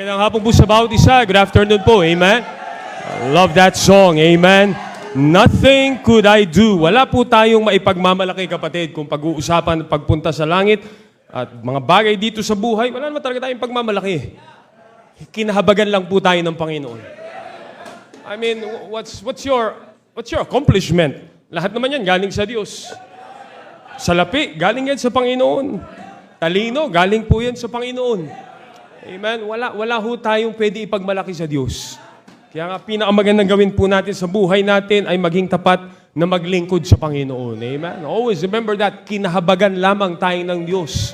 Magandang hapon po sa bawat isa. Good afternoon po. Amen. I love that song. Amen. Nothing could I do. Wala po tayong maipagmamalaki, kapatid, kung pag-uusapan pagpunta sa langit at mga bagay dito sa buhay. Wala naman talaga tayong pagmamalaki. Kinahabagan lang po tayo ng Panginoon. I mean, what's your accomplishment? Lahat naman yan galing sa Diyos. Salapi, galing yan sa Panginoon. Talino, galing po yan sa Panginoon. Amen. Wala ho tayong pwede ipagmalaki sa Diyos. Kaya nga, pinakamagandang gawin po natin sa buhay natin ay maging tapat na maglingkod sa Panginoon. Amen. Always remember that, kinahabagan lamang tayo ng Diyos.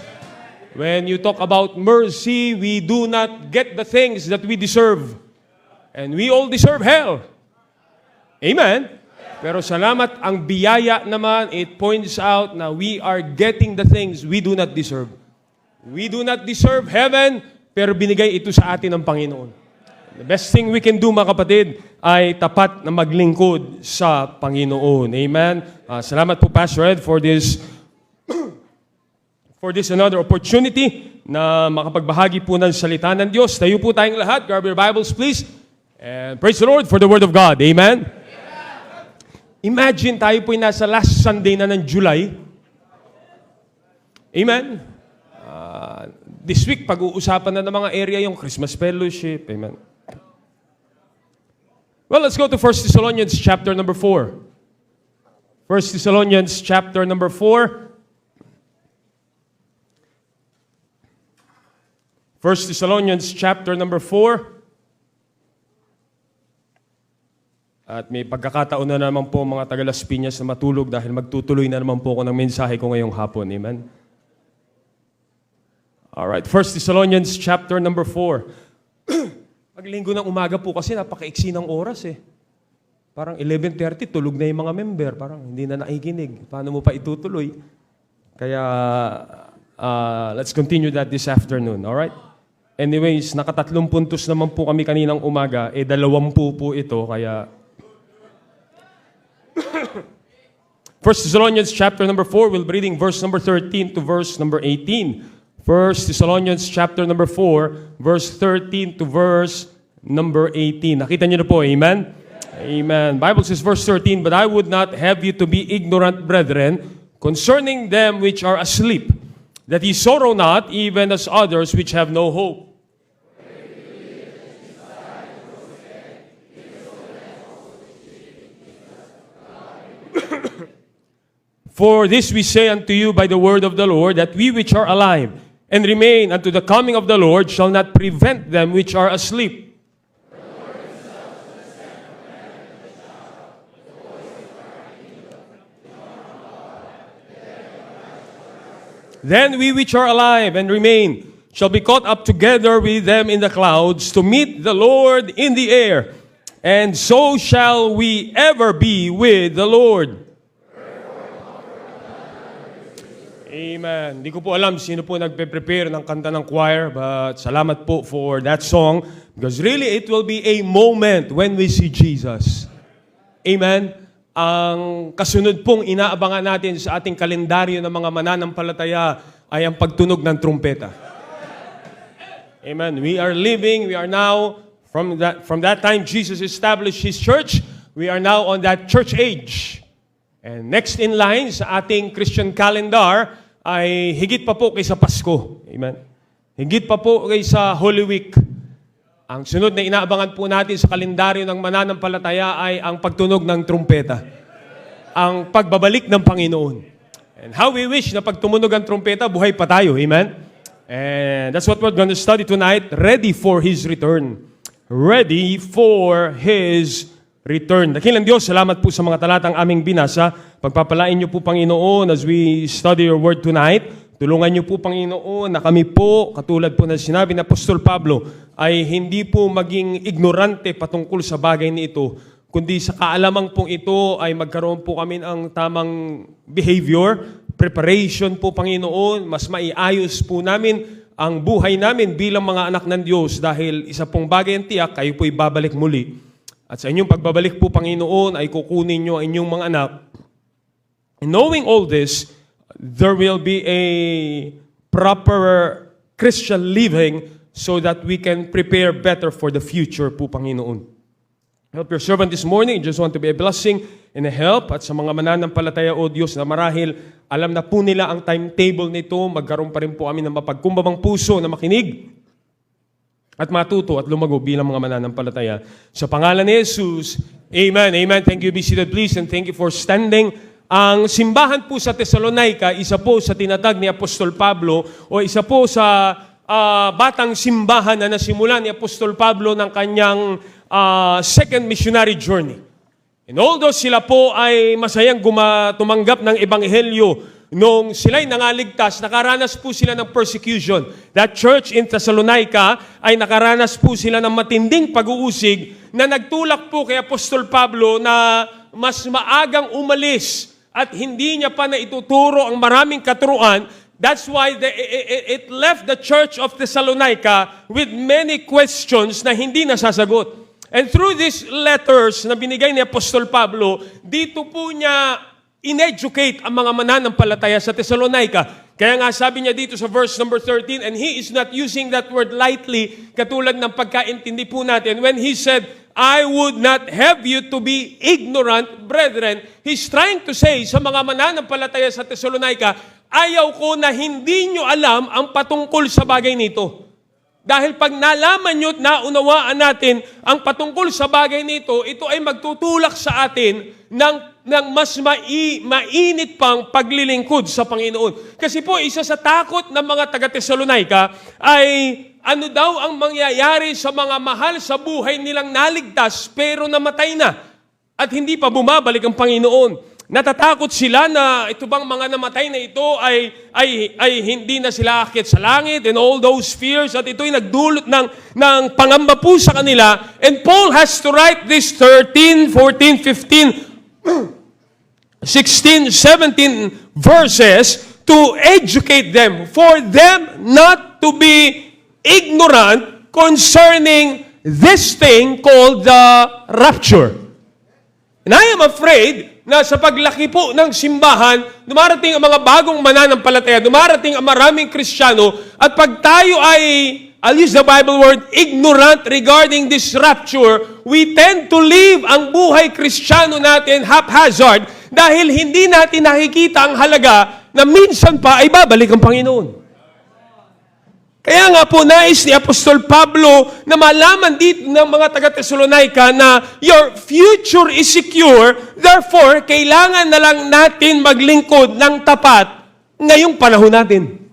When you talk about mercy, we do not get the things that we deserve. And we all deserve hell. Amen. Pero salamat, ang biyaya naman, it points out na we are getting the things we do not deserve. We do not deserve heaven, pero binigay ito sa atin ng Panginoon. The best thing we can do, mga kapatid, ay tapat na maglingkod sa Panginoon. Amen. Salamat po, Pastor Ed, for this another opportunity na makapagbahagi po ng salita ng Diyos. Tayo po tayong lahat. Grab your Bibles, please. And praise the Lord for the Word of God. Amen. Imagine tayo po'y nasa last Sunday na ng July. Amen. This week, pag-uusapan na ng mga area yung Christmas Fellowship. Amen. Well, let's go to 1 Thessalonians chapter number 4. 1 Thessalonians chapter number 4. 1 Thessalonians chapter number 4. At may pagkakataon na naman po mga taga Las Piñas na matulog dahil magtutuloy na naman po ako ng mensahe ko ngayong hapon. Amen. Alright, 1 Thessalonians chapter number 4. Paglinggo ng umaga po kasi napakaiksi ng oras eh. Parang 11:30, tulog na yung mga member. Parang hindi na nakikinig. Paano mo pa itutuloy? Kaya, let's continue that this afternoon. Alright? Anyways, nakatatlong puntos naman po kami kaninang umaga. 20 po ito, kaya 1 Thessalonians chapter number 4, we'll be reading verse number 13 to verse number 18. 1 Thessalonians chapter number 4, verse 13 to verse number 18. Nakita niyo na po, amen? Amen. Bible says, verse 13, "But I would not have you to be ignorant, brethren, concerning them which are asleep, that ye sorrow not, even as others which have no hope." For this we say unto you by the word of the Lord, that we which are alive and remain unto the coming of the Lord shall not prevent them which are asleep. Then we which are alive and remain shall be caught up together with them in the clouds to meet the Lord in the air, and so shall we ever be with the Lord. Amen. Hindi ko po alam sino po nagpe-prepare ng kanta ng choir, but salamat po for that song because really it will be a moment when we see Jesus. Amen. Ang kasunod pong inaabangan natin sa ating kalendaryo ng mga mananampalataya ay ang pagtunog ng trumpeta. Amen. We are now, from that time Jesus established His church, we are now on that church age. And next in line sa ating Christian calendar ay higit pa po kaysa Pasko. Amen. Higit pa po kaysa Holy Week. Ang sunod na inaabangan po natin sa kalendaryo ng mananampalataya ay ang pagtunog ng trumpeta. Ang pagbabalik ng Panginoon. And how we wish na pag tumunog ang trumpeta, buhay pa tayo. Amen. And that's what we're going to study tonight. Ready for His return. Ready for His return. Dakilang Diyos, salamat po sa mga talatang aming binasa. Pagpapalain niyo po, Panginoon, as we study your word tonight. Tulungan niyo po, Panginoon, na kami po, katulad po na sinabi ni Apostol Pablo, ay hindi po maging ignorante patungkol sa bagay na ito, kundi sa kaalamang pong ito ay magkaroon po kami ng tamang behavior, preparation po, Panginoon, mas maiayos po namin ang buhay namin bilang mga anak ng Diyos dahil isa pong bagay ang tiyak, kayo po'y babalik muli. At sa inyong pagbabalik po, Panginoon, ay kukunin nyo ang inyong mga anak. And knowing all this, there will be a proper Christian living so that we can prepare better for the future po, Panginoon. Help your servant this morning. I just want to be a blessing and a help. At sa mga mananampalataya, O Diyos, na marahil alam na po nila ang timetable nito, magkaroon pa rin po kami ng mapagkumbabang puso na makinig at matuto at lumago bilang mga mananampalataya. Sa pangalan ni Jesus, Amen. Amen. Thank you. Be seated, please. And thank you for standing. Ang simbahan po sa Thessalonica, isa po sa tinatag ni Apostol Pablo o isa po sa batang simbahan na nasimulan ni Apostol Pablo ng kanyang second missionary journey. And although sila po ay masayang tumanggap ng ebanghelyo, nung sila'y nangaligtas, nakaranas po sila ng persecution. That church in Thessalonica ay nakaranas po sila ng matinding pag-uusig na nagtulak po kay Apostol Pablo na mas maagang umalis at hindi niya pa na ituturo ang maraming katuruan. That's why it left the church of Thessalonica with many questions na hindi nasasagot. And through these letters na binigay ni Apostol Pablo, dito po niya in-educate ang mga mananampalataya sa Thessalonica. Kaya nga sabi niya dito sa verse number 13, and he is not using that word lightly, katulad ng pagkaintindi po natin. When he said, I would not have you to be ignorant, brethren, he's trying to say sa mga mananampalataya sa Thessalonica, ayaw ko na hindi nyo alam ang patungkol sa bagay nito. Dahil pag nalaman nyo at naunawaan natin ang patungkol sa bagay nito, ito ay magtutulak sa atin ng mas mainit pang paglilingkod sa Panginoon. Kasi po, isa sa takot ng mga taga-Thessalonica ay ano daw ang mangyayari sa mga mahal sa buhay nilang naligtas pero namatay na at hindi pa bumabalik ang Panginoon. Natatakot sila na ito bang mga namatay na ito ay hindi na sila aakyat sa langit and all those fears at ito'y nagdulot ng pangamba po sa kanila. And Paul has to write this 13, 14, 15, 16, 17 verses to educate them, for them not to be ignorant concerning this thing called the rapture. And I am afraid na sa paglaki po ng simbahan, dumarating ang mga bagong mananampalataya, dumarating ang maraming Kristiyano, at pag tayo ay, I'll use the Bible word, ignorant regarding this rapture, we tend to live ang buhay Kristiyano natin haphazard dahil hindi natin nakikita ang halaga na minsan pa ay babalik ang Panginoon. Kaya nga po, nais ni Apostol Pablo na malaman dito ng mga taga-Thessalonica na your future is secure, therefore, kailangan na lang natin maglingkod ng tapat ngayong panahon natin.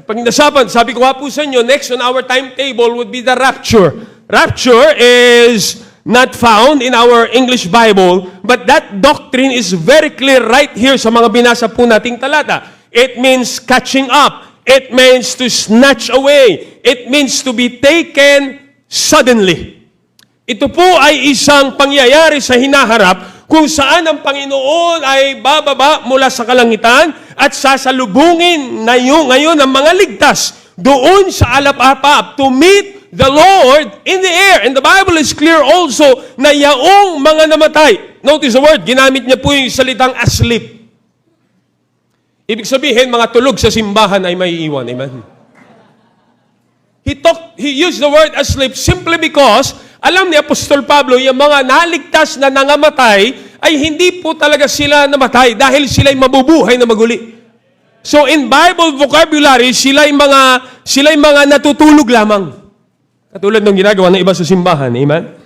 Pag nasapan, sabi ko nga po sa inyo, next on our timetable would be the rapture. Rapture is not found in our English Bible, but that doctrine is very clear right here sa mga binasa po nating talata. It means catching up. It means to snatch away. It means to be taken suddenly. Ito po ay isang pangyayari sa hinaharap kung saan ang Panginoon ay bababa mula sa kalangitan at sasalubungin na ngayon ang mga ligtas doon sa alap-apap to meet the Lord in the air. And the Bible is clear also na yaong mga namatay. Notice the word, ginamit niya po yung salitang asleep. Ibig sabihin, mga tulog sa simbahan ay may iwan. Amen? He used the word asleep simply because alam ni Apostol Pablo, yung mga naligtas na nangamatay ay hindi po talaga sila namatay dahil sila'y mabubuhay na maguli. So in Bible vocabulary, sila'y mga natutulog lamang. Katulad ng ginagawa ng iba sa simbahan. Amen?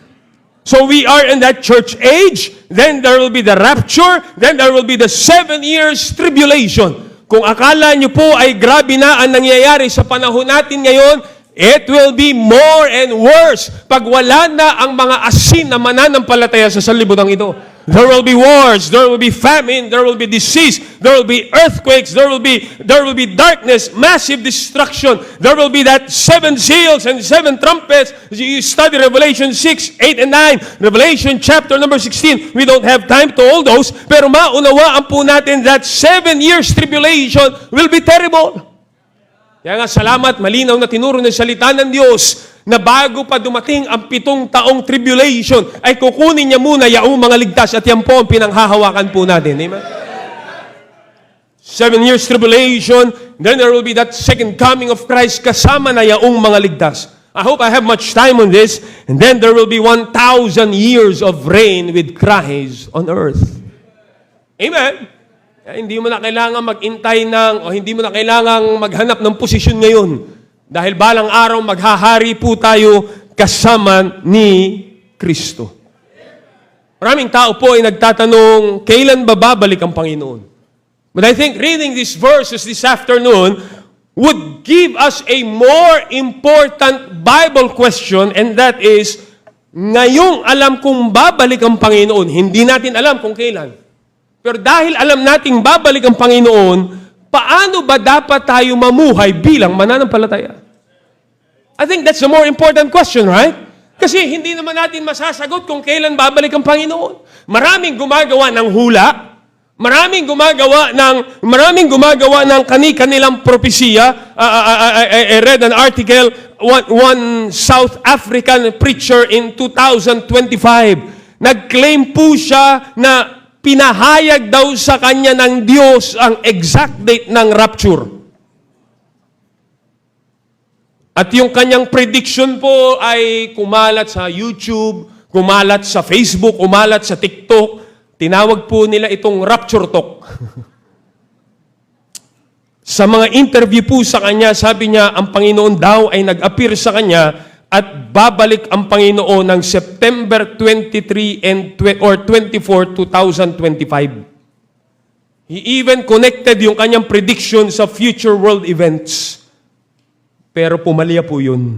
So we are in that church age, then there will be the rapture, then there will be the 7 years tribulation. Kung akala nyo po ay grabe na ang nangyayari sa panahon natin ngayon, it will be more and worse pag wala na ang mga asin na mananampalataya sa sanlibutan ito. There will be wars, there will be famine, there will be disease, there will be earthquakes, there will be darkness, massive destruction. There will be that 7 seals and 7 trumpets. You study Revelation 6, 8, and 9. Revelation chapter number 16. We don't have time to all those, pero maunawaan po natin that 7 years tribulation will be terrible. Kaya nga salamat, malinaw na tinuro ng salita ng Diyos na bago pa dumating ang 7 taong tribulation, ay kukunin niya muna yaong mga ligtas at yan po ang pinanghahawakan po natin. Amen? 7 years tribulation, then there will be that second coming of Christ kasama na yaong mga ligtas. I hope I have much time on this, and then there will be 1,000 years of reign with Christ on earth. Amen? Hindi mo na kailangan mag-intay o hindi mo na kailangan maghanap ng posisyon ngayon. Dahil balang araw maghahari po tayo kasama ni Kristo. Maraming tao po ay nagtatanong, kailan ba babalik ang Panginoon? But I think reading these verses this afternoon would give us a more important Bible question, and that is, ngayong alam kung babalik ang Panginoon, hindi natin alam kung kailan. Pero dahil alam nating babalik ang Panginoon, paano ba dapat tayo mamuhay bilang mananampalataya? I think that's the more important question, right? Kasi hindi naman natin masasagot kung kailan babalik ang Panginoon. Maraming gumagawa ng hula, maraming gumagawa ng kanilang propesiya. I read an article, one South African preacher in 2025, nag-claim po siya na pinahayag daw sa kanya ng Diyos ang exact date ng rapture. At yung kanyang prediction po ay kumalat sa YouTube, kumalat sa Facebook, kumalat sa TikTok. Tinawag po nila itong rapture talk. Sa mga interview po sa kanya, sabi niya, ang Panginoon daw ay nag-appear sa kanya at babalik ang Panginoon ng September 23 or 24, 2025. He even connected yung kanyang prediction sa future world events. Pero pumalya po yun.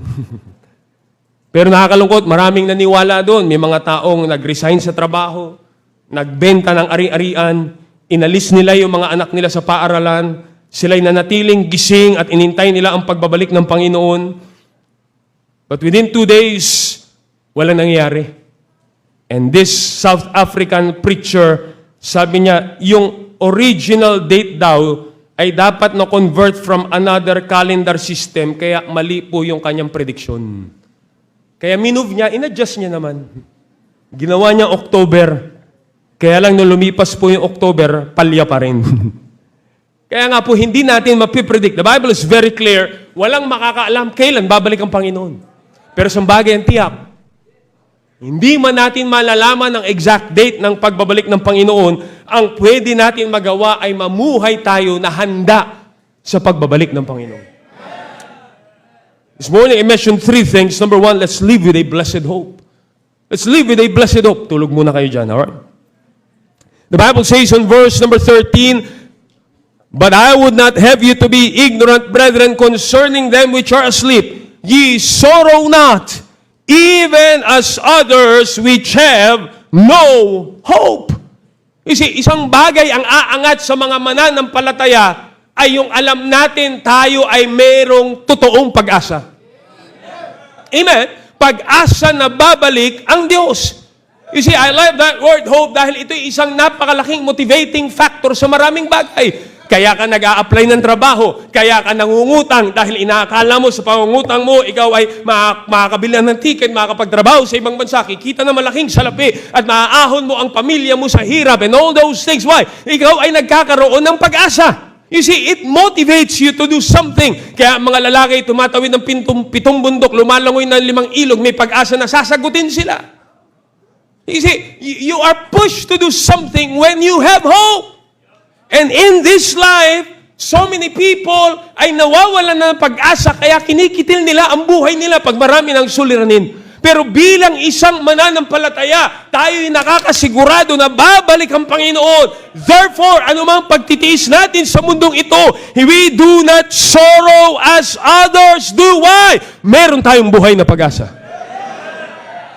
Pero nakakalungkot, maraming naniwala doon. May mga taong nag-resign sa trabaho, nagbenta ng ari-arian, inalis nila yung mga anak nila sa paaralan, sila'y nanatiling gising at inintay nila ang pagbabalik ng Panginoon. But within 2 days, walang nangyari. And this South African preacher, sabi niya, yung original date daw ay dapat na-convert from another calendar system, kaya mali po yung kanyang prediction. Kaya minove niya, in-adjust niya naman. Ginawa niya October. Kaya lang nung lumipas po yung October, palya pa rin. Kaya nga po, hindi natin mapipredict. The Bible is very clear, walang makakaalam kailan babalik ang Panginoon. Pero sa bagay ang tiyak, hindi man natin malalaman ang exact date ng pagbabalik ng Panginoon, ang pwede natin magawa ay mamuhay tayo na handa sa pagbabalik ng Panginoon. This morning, I mentioned 3 things. Number 1, let's live with a blessed hope. Let's live with a blessed hope. Tulog muna kayo dyan, alright? The Bible says in verse number 13, "But I would not have you to be ignorant, brethren, concerning them which are asleep. Ye sorrow not, even as others which have no hope." Isang bagay ang aangat sa mga mananampalataya ay yung alam natin tayo ay merong totoong pag-asa. Amen? Pag-asa na babalik ang Diyos. You see, I love that word hope dahil ito ay isang napakalaking motivating factor sa maraming bagay. Kaya ka nag-a-apply ng trabaho, kaya ka nangungutang dahil inaakala mo sa pangungutang mo, ikaw ay makakabili ng ticket, makakapagtrabaho sa ibang bansa, kikita na malaking salapi at maaahon mo ang pamilya mo sa hirap and all those things. Why? Ikaw ay nagkakaroon ng pag-asa. You see, it motivates you to do something. Kaya mga lalaki tumatawid ng 7 bundok, lumalangoy ng 5 ilog, may pag-asa na sasagutin sila. You see, you are pushed to do something when you have hope. And in this life, so many people ay nawawalan ng pag-asa kaya kinikitil nila ang buhay nila pag marami ng suliranin. Pero bilang isang mananampalataya, tayo'y nakakasigurado na babalik ang Panginoon. Therefore, anumang pagtitiis natin sa mundong ito, we do not sorrow as others do. Why? Meron tayong buhay na pag-asa.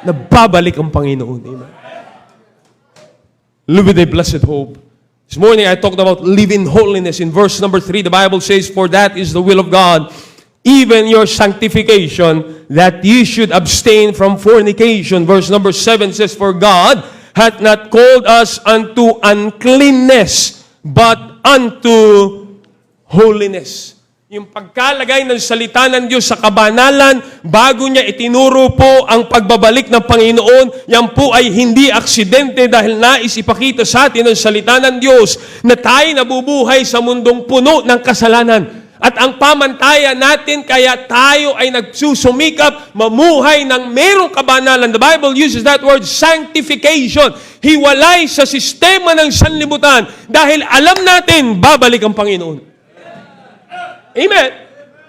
Na babalik ang Panginoon. Amen. Live with a blessed hope. This morning I talked about living holiness. In verse number 3, the Bible says, "For that is the will of God, even your sanctification, that ye should abstain from fornication." Verse number 7 says, "For God hath not called us unto uncleanness, but unto holiness." yung pagkalagay ng salita ng Diyos sa kabanalan, bago niya itinuro po ang pagbabalik ng Panginoon, yan po ay hindi aksidente dahil nais ipakita sa atin ng salita ng Diyos na tayo nabubuhay sa mundong puno ng kasalanan. At ang pamantayan natin, kaya tayo ay nagsusumikap, mamuhay ng merong kabanalan. The Bible uses that word, sanctification. Hiwalay sa sistema ng sanlibutan dahil alam natin, babalik ang Panginoon. Amen?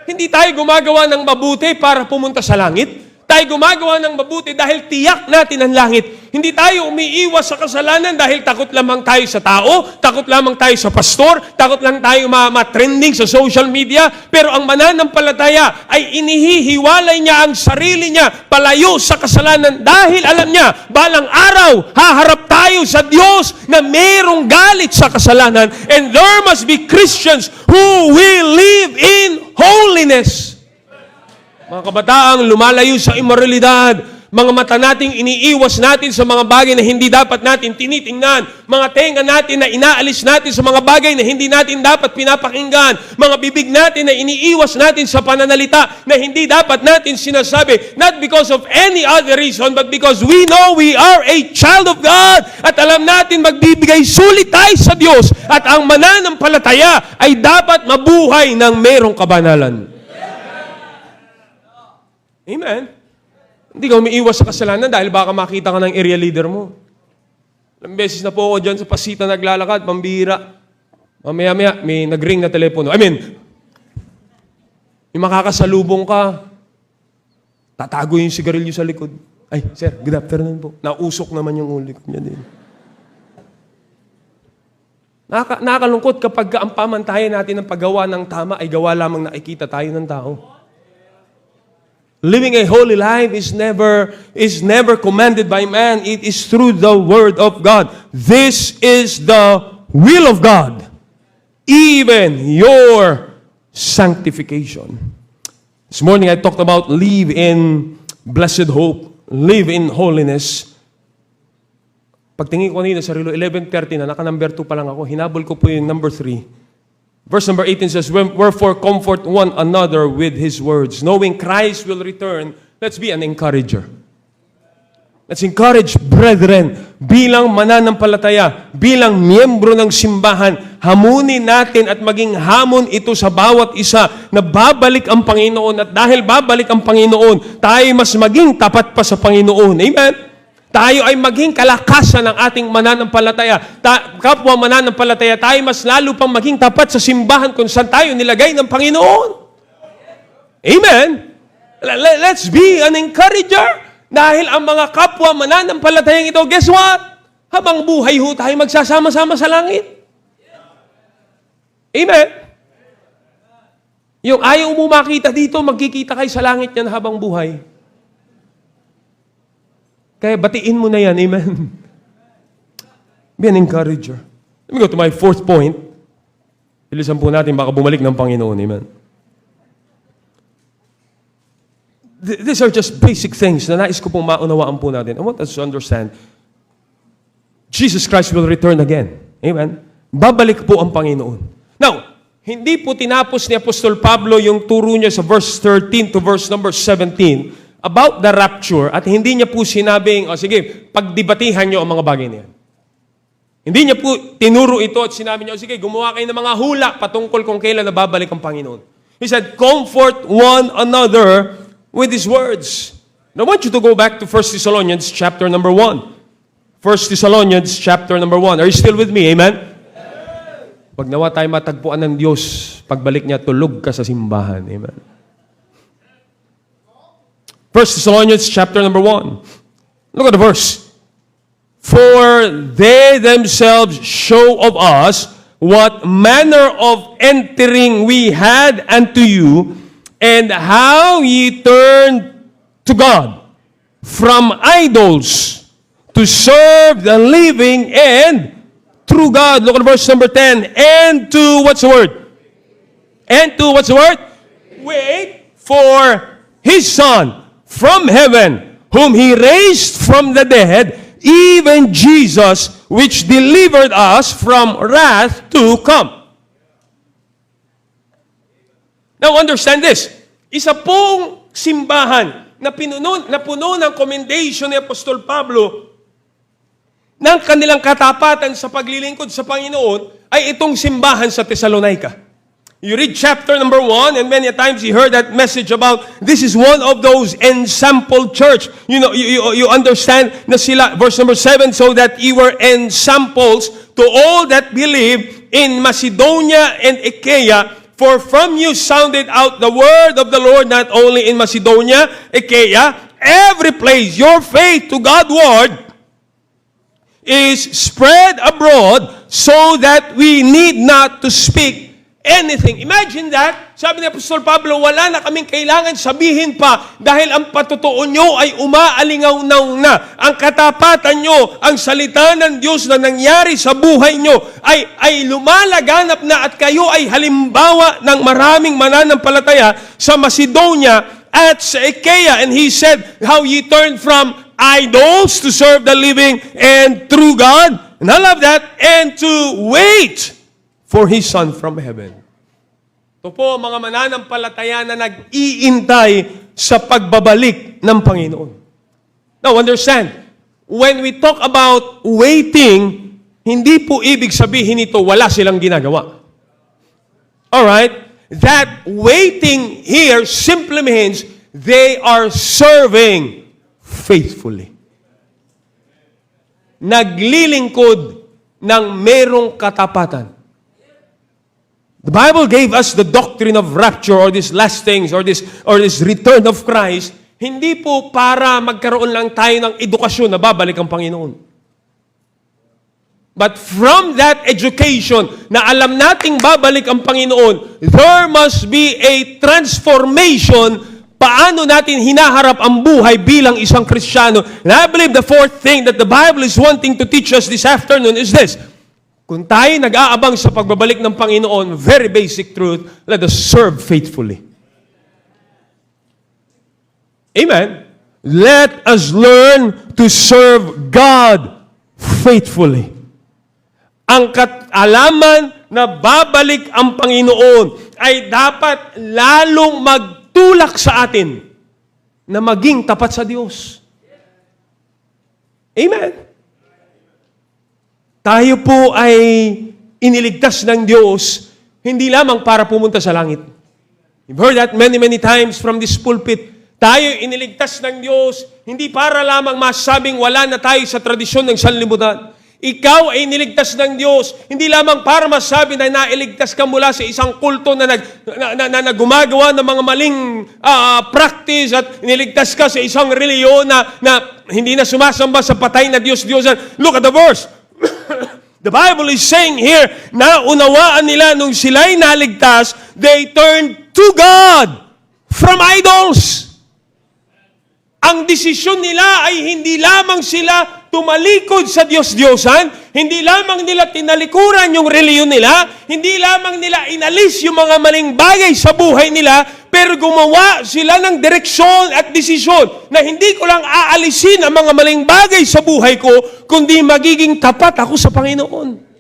Hindi tayo gumagawa ng mabuti para pumunta sa langit. Tayo gumagawa ng mabuti dahil tiyak natin ang langit. Hindi tayo umiiwas sa kasalanan dahil takot lamang tayo sa tao, takot lamang tayo sa pastor, takot lang tayo ma-trending sa social media. Pero ang mananampalataya ay inihihiwalay niya ang sarili niya palayo sa kasalanan dahil alam niya, balang araw, haharap tayo sa Diyos na merong galit sa kasalanan. And there must be Christians who will live in holiness. Mga kabataang lumalayo sa immoralidad, mga mata nating iniiwas natin sa mga bagay na hindi dapat natin tinitingnan, mga tenga natin na inaalis natin sa mga bagay na hindi natin dapat pinapakinggan, mga bibig natin na iniiwas natin sa pananalita na hindi dapat natin sinasabi, not because of any other reason, but because we know we are a child of God at alam natin magbibigay sulit tayo sa Diyos at ang mananampalataya ay dapat mabuhay ng merong kabanalan. Amen. Hindi ka umiiwas sa kasalanan dahil baka makita ka ng area leader mo. Ilang beses na po ako dyan sa Pasita naglalakad, pambihira. Mamaya-maya, may nag-ring na telepono. May makakasalubong ka. Tatago yung sigarilyo sa likod. Ay, sir, good afternoon po. Nausok naman yung likod niya din. Nakakalungkot kapag ang pamantayan natin ng paggawa ng tama ay gawa lamang nakikita tayo ng tao. Living a holy life is never commanded by man. It is through the Word of God. This is the will of God. Even your sanctification. This morning I talked about live in blessed hope. Live in holiness. Pagtingin ko kanina sa relo, 11:30 na, naka-number 2 pa lang ako. Hinabol ko po yung number 3. Verse number 18 says, wherefore comfort one another with His words. Knowing Christ will return, let's be an encourager. Let's encourage brethren, bilang mananampalataya, bilang miyembro ng simbahan, hamunin natin at maging hamon ito sa bawat isa na babalik ang Panginoon. At dahil babalik ang Panginoon, tayo mas maging tapat pa sa Panginoon. Amen? Tayo ay maging kalakasan ng ating mananampalataya. Kapwa mananampalataya, tayo mas lalo pang maging tapat sa simbahan kung saan tayo nilagay ng Panginoon. Amen? Let's be an encourager. Dahil ang mga kapwa mananampalatayang ito, guess what? Habang buhay ho tayo magsasama-sama sa langit. Amen? Yung ayaw mo makita dito, magkikita kayo sa langit yan habang buhay. Kaya batiin mo na yan, amen? Be an encourager. Let me go to my 4th point. Bilisan po natin, baka bumalik ng Panginoon, amen? These are just basic things na nais ko pong maunawaan po natin. I want us to understand. Jesus Christ will return again. Amen? Babalik po ang Panginoon. Now, hindi po tinapos ni Apostol Pablo yung turo niya sa verse 13 to verse number 17 about the rapture at hindi niya po sinabing, sige, pagdebatihan niyo ang mga bagay na yan. Hindi niya po tinuro ito at sinabi niya, sige, gumawa kayo ng mga hula patungkol kung kailan nababalik ang Panginoon. He said, comfort one another with His words. And I want you to go back to 1 Thessalonians chapter number 1. 1 Thessalonians chapter number 1. Are you still with me? Amen? Pag nawa tayo matagpuan ng Diyos, pagbalik niya, tulog ka sa simbahan. Amen? 1 Thessalonians chapter number 1. Look at the verse. For they themselves show of us what manner of entering we had unto you, and how ye turned to God from idols to serve the living and true God. Look at verse number 10. And to, what's the word? And to, what's the word? Wait for His Son from heaven, whom He raised from the dead, even Jesus, which delivered us from wrath to come. Now understand this. Isa pong simbahan na puno ng commendation ni Apostol Pablo ng kanilang katapatan sa paglilingkod sa Panginoon ay itong simbahan sa Thessalonica. You read chapter number 1, and many times you heard that message about this is one of those ensample church. You know, you understand na sila, verse number 7, so that you were ensamples to all that believe in Macedonia and Achaia, for from you sounded out the word of the Lord not only in Macedonia, Achaia, every place your faith to God's word is spread abroad, so that we need not to speak anything. Imagine that. Sabi ni Apostol Pablo, wala na kaming kailangan sabihin pa dahil ang patutuon nyo ay umaalingaw-naw na. Ang katapatan nyo, ang salita ng Diyos na nangyari sa buhay nyo ay lumalaganap na at kayo ay halimbawa ng maraming mananampalataya sa Macedonia at sa Achaia. And he said how ye turned from idols to serve the living and true God. And I love that. And to wait for His Son from heaven. Ito po, mga mananampalataya na nag-iintay sa pagbabalik ng Panginoon. Now, understand, when we talk about waiting, hindi po ibig sabihin ito, wala silang ginagawa. Alright? That waiting here simply means they are serving faithfully. Naglilingkod ng merong katapatan. The Bible gave us the doctrine of rapture or these last things or this return of Christ, hindi po para magkaroon lang tayo ng edukasyon na babalik ang Panginoon. But from that education na alam nating babalik ang Panginoon, there must be a transformation paano natin hinaharap ang buhay bilang isang Kristiyano. And I believe the fourth thing that the Bible is wanting to teach us this afternoon is this. Kung tayo nag-aabang sa pagbabalik ng Panginoon, very basic truth, let us serve faithfully. Amen? Let us learn to serve God faithfully. Ang kaalaman na babalik ang Panginoon ay dapat lalong magtulak sa atin na maging tapat sa Diyos. Amen? Tayo po ay iniligtas ng Diyos, hindi lamang para pumunta sa langit. You've heard that many times from this pulpit. Tayo iniligtas ng Diyos, hindi para lamang masabing wala na tayo sa tradisyon ng sanlibutan. Ikaw ay iniligtas ng Diyos, hindi lamang para masabi na nailigtas ka mula sa isang kulto na gumagawa ng mga maling practice at iniligtas ka sa isang reliyon na hindi na sumasamba sa patay na Diyos-Diyosan. Look at the verse. The Bible is saying here, na unawaan nila nung sila'y naligtas, they turned to God from idols. Ang desisyon nila ay hindi lamang sila tumalikod sa Diyos-Diyosan, hindi lamang nila tinalikuran yung reliyon nila, hindi lamang nila inalis yung mga maling bagay sa buhay nila, pero gumawa sila ng direksyon at desisyon na hindi ko lang aalisin ang mga maling bagay sa buhay ko, kundi magiging tapat ako sa Panginoon.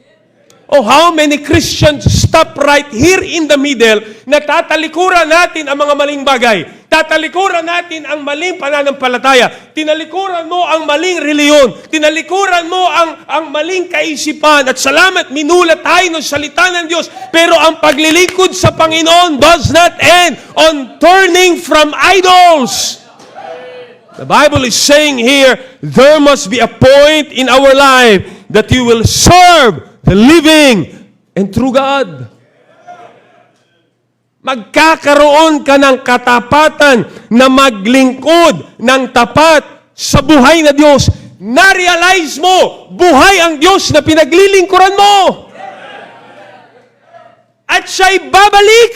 Oh, how many Christians stop right here in the middle na tatalikuran natin ang mga maling bagay. Tatalikuran natin ang maling pananampalataya. Tinalikuran mo ang maling reliyon. Tinalikuran mo ang maling kaisipan. At salamat, minulat tayo ng salita ng Diyos. Pero ang paglilingkod sa Panginoon does not end on turning from idols. The Bible is saying here, there must be a point in our life that you will serve the living and true God. Magkakaroon ka ng katapatan na maglingkod ng tapat sa buhay na Diyos. Na-realize mo, buhay ang Diyos na pinaglilingkuran mo. At siya'y babalik.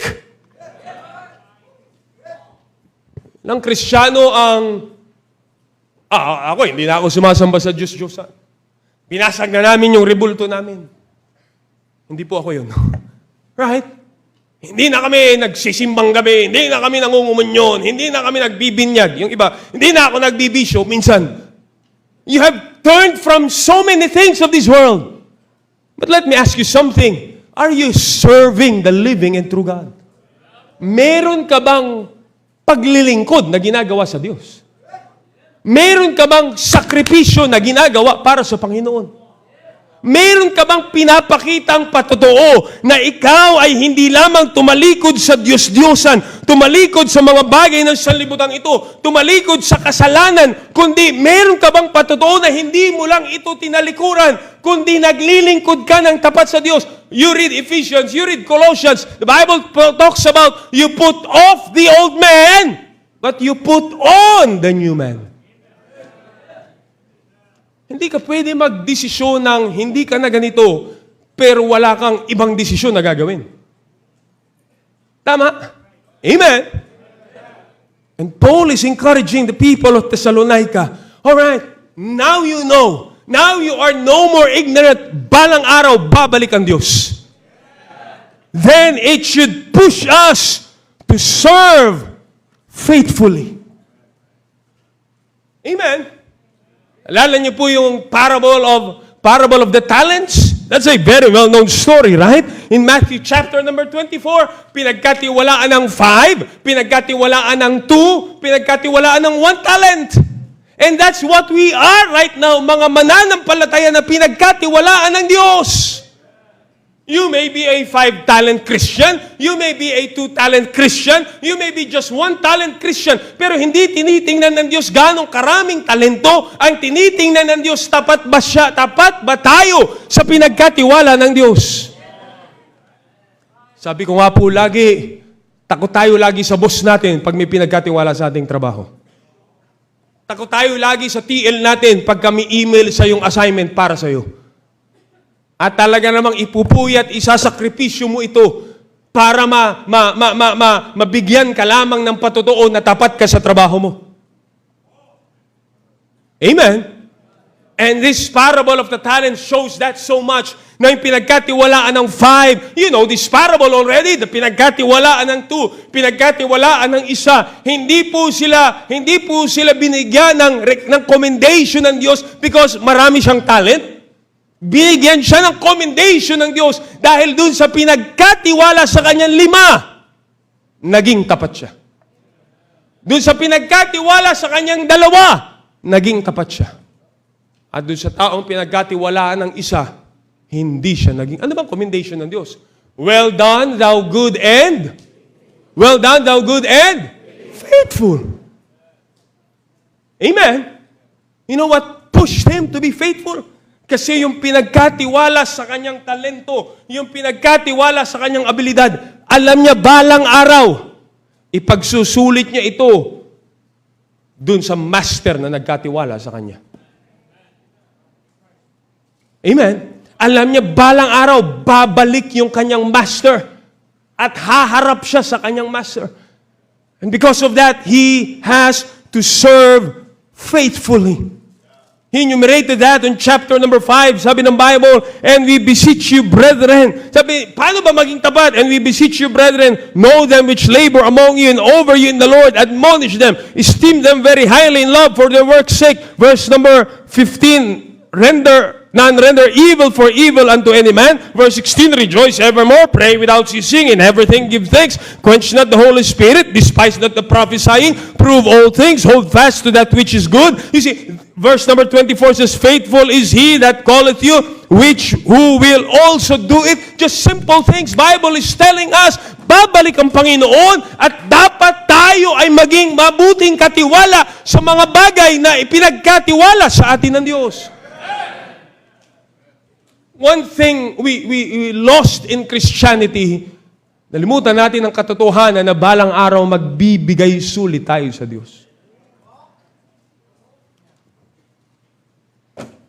Ng Kristiyano ang, ako, hindi na ako sumasamba sa Diyos-Diyosan. Binasag na namin yung rebulto namin. Hindi po ako yun. Right? Hindi na kami nagsisimbang gabi, hindi na kami nangungumunyon, hindi na kami nagbibinyag. Yung iba, hindi na ako nagbibisyo. Minsan, you have turned from so many things of this world. But let me ask you something. Are you serving the living and true God? Meron ka bang paglilingkod na ginagawa sa Diyos? Meron ka bang sakripisyo na ginagawa para sa Panginoon? Meron ka bang pinapakitang patotoo na ikaw ay hindi lamang tumalikod sa Diyos-Diyosan, tumalikod sa mga bagay ng sanlibutan ito, tumalikod sa kasalanan, kundi meron ka bang patotoo na hindi mo lang ito tinalikuran, kundi naglilingkod ka ng tapat sa Diyos? You read Ephesians, you read Colossians, the Bible talks about you put off the old man, but you put on the new man. Hindi ka pwede magdesisyon ng hindi ka na ganito, pero wala kang ibang desisyon na gagawin. Tama? Amen? And Paul is encouraging the people of Thessalonica, all right, now you know, now you are no more ignorant, balang araw, babalik ang Diyos. Then it should push us to serve faithfully. Amen? Alala niyo po yung parable of the talents? That's a very well-known story, right? In Matthew chapter number 24, pinagkatiwalaan ng 5, pinagkatiwalaan ng 2, pinagkatiwalaan ng 1 talent. And that's what we are right now, mga mananampalataya na pinagkatiwalaan ng Diyos. You may be a 5-talent Christian, you may be a 2-talent Christian, you may be just 1-talent Christian, pero hindi tinitingnan ng Diyos ganong karaming talento. Ang tinitingnan ng Diyos, tapat ba siya, tapat ba tayo sa pinagkatiwala ng Diyos? Sabi ko nga po lagi, takot tayo lagi sa boss natin pag may pinagkatiwala sa ating trabaho. Takot tayo lagi sa TL natin pag kami email sa yung assignment para sa iyo. At talaga namang ipupuyat, isasakripisyo mo ito para mabigyan ka lamang ng patotoo na tapat ka sa trabaho mo. Amen? And this parable of the talents shows that so much na yung pinagkatiwalaan ng 5, you know, this parable already, the pinagkatiwalaan ng 2, pinagkatiwalaan ng 1, hindi po sila binigyan ng commendation ng Diyos because marami siyang talent. Binigyan siya ng commendation ng Diyos dahil dun sa pinagkatiwala sa kanyang 5, naging tapat siya. Dun sa pinagkatiwala sa kanyang 2, naging tapat siya. At dun sa taong pinagkatiwalaan ng 1, hindi siya naging, ano bang commendation ng Diyos? Well done, thou good and faithful. Amen? You know what pushed him to be faithful? Kasi yung pinagkatiwala sa kanyang talento, yung pinagkatiwala sa kanyang abilidad, alam niya balang araw, ipagsusulit niya ito dun sa master na nagkatiwala sa kanya. Amen? Alam niya balang araw, babalik yung kanyang master at haharap siya sa kanyang master. And because of that, he has to serve faithfully. He enumerated that in chapter number 5. Sabi ng Bible, and we beseech you, brethren. Sabi, paano ba maging tapat? And we beseech you, brethren, know them which labor among you and over you in the Lord. Admonish them. Esteem them very highly in love for their work's sake. Verse number 15, none render evil for evil unto any man. Verse 16, rejoice evermore, pray without ceasing, in everything give thanks, quench not the Holy Spirit, despise not the prophesying, prove all things, hold fast to that which is good. You see, verse number 24 says, faithful is he that calleth you, who will also do it. Just simple things. Bible is telling us, babalik ang Panginoon at dapat tayo ay maging mabuting katiwala sa mga bagay na ipinagkatiwala sa atin ng Diyos. One thing we lost in Christianity, nalimutan natin ang katotohanan na balang araw magbibigay sulit tayo sa Diyos.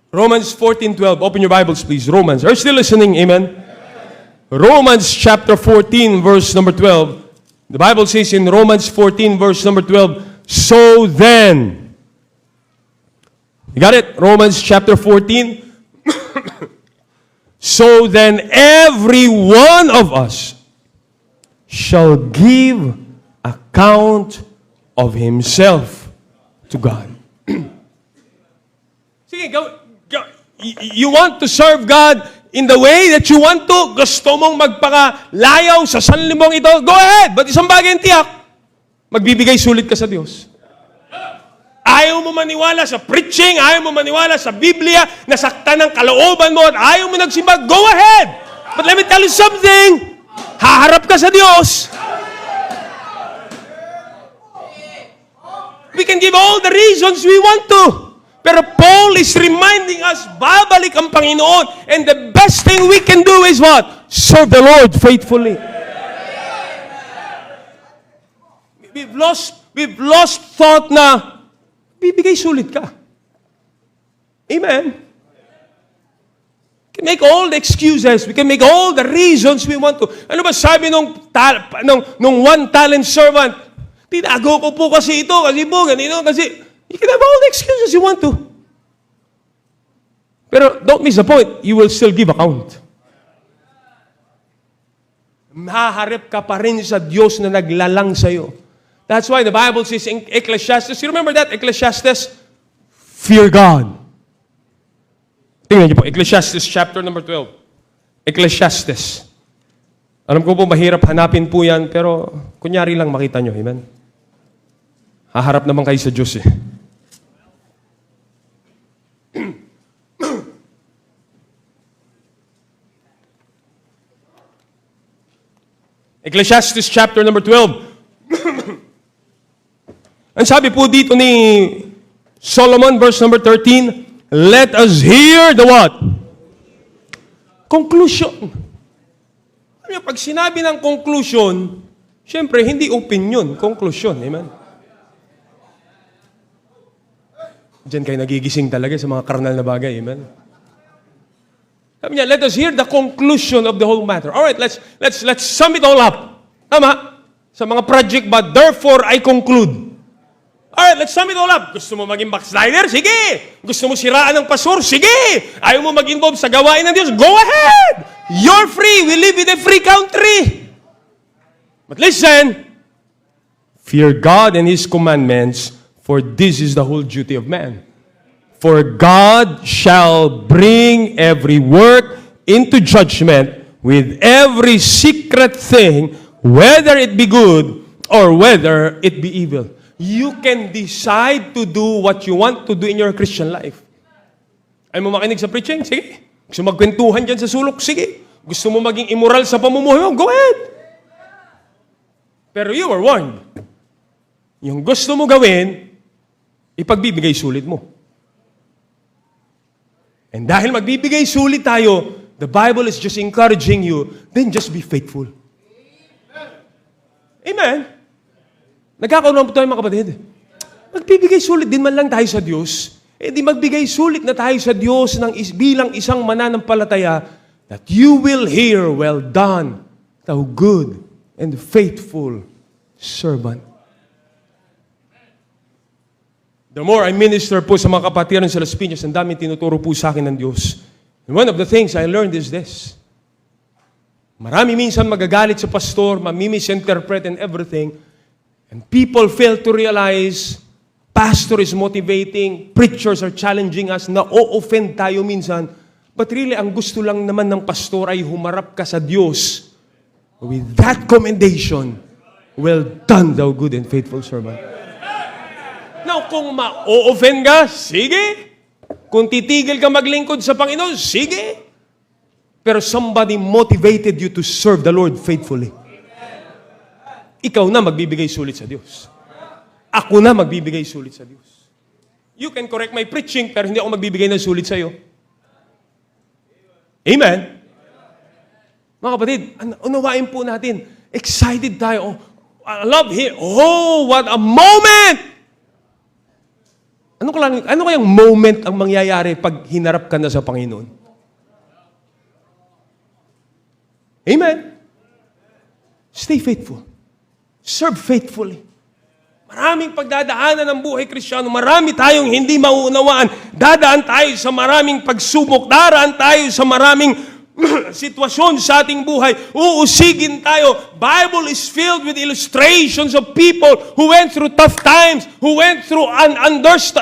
Romans 14:12. Open your Bibles, please. Romans. Are you still listening? Amen? Romans chapter 14, verse number 12. The Bible says in Romans 14, verse number 12, so then, you got it? Romans chapter 14. So then every one of us shall give account of himself to God. Sige, go. You want to serve God, in the way that you want to, gusto mong magpakalayaw sa sanlibuang ito, go ahead. But isang bagay ang tiyak, magbibigay sulit ka sa Diyos. Ayaw mo maniwala sa preaching, ayaw mo maniwala sa Biblia, nasaktan ng kalooban mo, at ayaw mo nagsimba, go ahead. But let me tell you something, haharap ka sa Diyos. We can give all the reasons we want to. Pero Paul is reminding us, babalik ang Panginoon. And the best thing we can do is what? Serve the Lord faithfully. We've lost thought na bibigay sulit ka. Amen. We can make all the excuses. We can make all the reasons we want to. Ano ba sabi nung one talent servant? Tinago ko po kasi ito, kasi po, ganito, kasi... You can have all the excuses you want to. Pero don't miss the point. You will still give account. Maharap ka pa rin sa Diyos na naglalang sa'yo. That's why the Bible says in Ecclesiastes, you remember that, Ecclesiastes? Fear God. Tingnan niyo po, Ecclesiastes chapter number 12. Ecclesiastes. Alam ko po, mahirap hanapin po yan, pero kunyari lang makita nyo. Amen? Haharap naman kayo sa Diyos eh. Ecclesiastes chapter number 12. Ang sabi po dito ni Solomon, verse number 13, let us hear the what? Conclusion. Pag sinabi ng conclusion, syempre, hindi opinion, conclusion. Amen? Diyan kayo nagigising talaga sa mga karnal na bagay. Amen? Sabi niya, let us hear the conclusion of the whole matter. All right, let's sum it all up. Tama? Sa mga project ba, therefore I conclude. All right, let's sum it all up. Gusto mo maging backslider? Sige. Gusto mo siraan ng pastor? Sige. Ayaw mo mag-involve sa gawain ng Diyos? Go ahead. You're free. We live in a free country. But listen, fear God and His commandments, for this is the whole duty of man. For God shall bring every work into judgment with every secret thing, whether it be good or whether it be evil. You can decide to do what you want to do in your Christian life. Ayaw mo makinig sa preaching? Sige. Gusto mo magkwentuhan dyan sa sulok? Sige. Gusto mo maging immoral sa pamumuhay mo? Go ahead. Pero you were warned. Yung gusto mo gawin, ipagbibigay sulit mo. And dahil magbibigay sulit tayo, the Bible is just encouraging you, then just be faithful. Amen? Nagkakaroon po tayo mga kapatid. Magbibigay sulit din man lang tayo sa Diyos. Eh di magbigay sulit na tayo sa Diyos bilang isang mananampalataya that you will hear, well done, thou good and faithful servant. The more I minister po sa mga kapatiran sa Las Piñas, ang daming tinuturo po sa akin ng Diyos. And one of the things I learned is this. Marami minsan magagalit sa pastor, mamimisinterpret and everything, and people fail to realize, pastor is motivating, preachers are challenging us, na-o-offend tayo minsan, but really, ang gusto lang naman ng pastor ay humarap ka sa Diyos with that commendation, well done, thou good and faithful servant. Now, kung ma-o-offend ka, sige. Kung titigil ka maglingkod sa Panginoon, sige. Pero somebody motivated you to serve the Lord faithfully. Ikaw na magbibigay sulit sa Diyos. Ako na magbibigay sulit sa Diyos. You can correct my preaching, pero hindi ako magbibigay ng sulit sa iyo. Amen? Mga kapatid, unawain po natin. Excited tayo. I love Him. Oh, what a moment! Ano kayang moment ang mangyayari pag hinarap ka na sa Panginoon? Amen? Stay faithful. Serve faithfully. Maraming pagdadaanan ng buhay Kristiyano, marami tayong hindi mauunawaan. Dadaan tayo sa maraming pagsubok, daraan tayo sa maraming sitwasyon sa ating buhay, uusigin tayo. Bible is filled with illustrations of people who went through tough times, who went through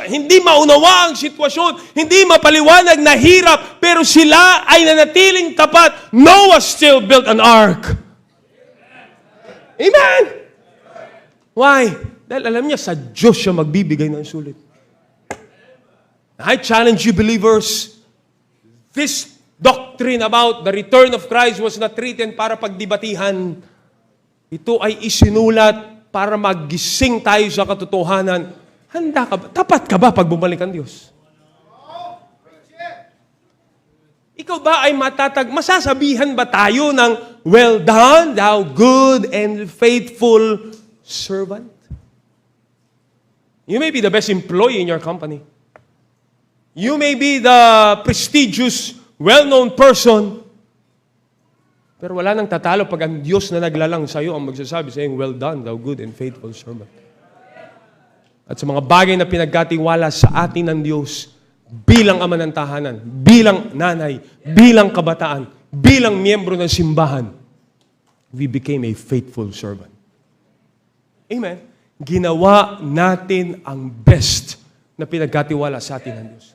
hindi maunawa ang sitwasyon, hindi mapaliwanag na hirap, pero sila ay nanatiling tapat. Noah still built an ark. Amen! Why? Dahil alam niya, sa Diyos siya magbibigay ng sulit. I challenge you believers, this doctrine about the return of Christ was not written para pagdibatihan. Ito ay isinulat para maggising tayo sa katotohanan. Handa ka ba? Tapat ka ba pag bumalik ang Diyos? Ikaw ba ay masasabihan ba tayo ng, well done, thou good and faithful servant? You may be the best employee in your company. You may be the prestigious, well-known person. Pero wala nang tatalo pag ang Diyos na naglalang sa iyo ang magsasabi saying, well done, thou good and faithful servant. At sa mga bagay na pinagkatiwala sa atin ng Diyos, bilang ama ng tahanan, bilang nanay, bilang kabataan, bilang miyembro ng simbahan, we became a faithful servant. Amen. Ginawa natin ang best na pinagkatiwala sa atin ng Diyos.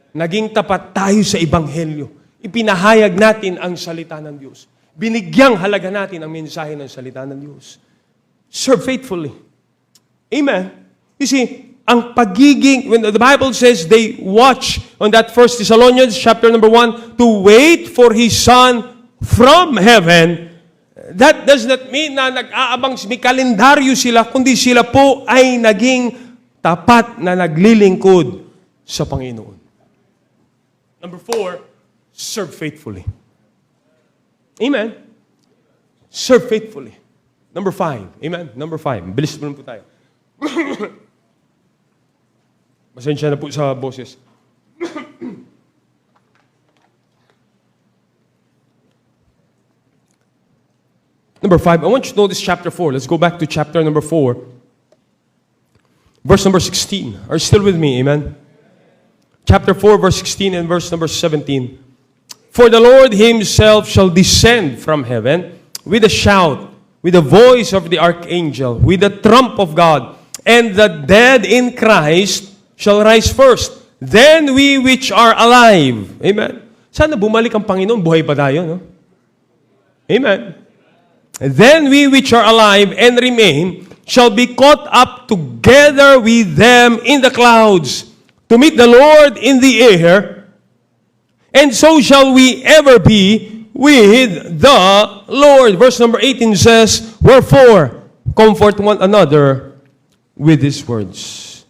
Naging tapat tayo sa Ebanghelyo. Ipinahayag natin ang salita ng Diyos. Binigyang halaga natin ang mensahe ng salita ng Diyos. Serve faithfully. Amen. You see, ang pagiging, when the Bible says they watch on that 1 Thessalonians chapter number 1 to wait for His Son from heaven, that does not mean na nag-aabang, may kalendaryo sila, kundi sila po ay naging tapat na naglilingkod sa Panginoon. Number 4, serve faithfully. Amen. Serve faithfully. Number 5. Amen. Number 5. Bilis mo po tayo. Pasensya na po sa boses. Number 5, I want you to notice chapter 4. Let's go back to chapter number 4. Verse number 16. Are you still with me? Amen. Chapter 4, verse 16 and verse number 17. For the Lord Himself shall descend from heaven with a shout, with the voice of the archangel, with the trump of God, and the dead in Christ shall rise first. Then we which are alive. Amen. Sana bumalik ang Panginoon, buhay pa tayo, no? Amen. Then we which are alive and remain shall be caught up together with them in the clouds to meet the Lord in the air, and so shall we ever be with the Lord. Verse number 18 says, wherefore, comfort one another with these words.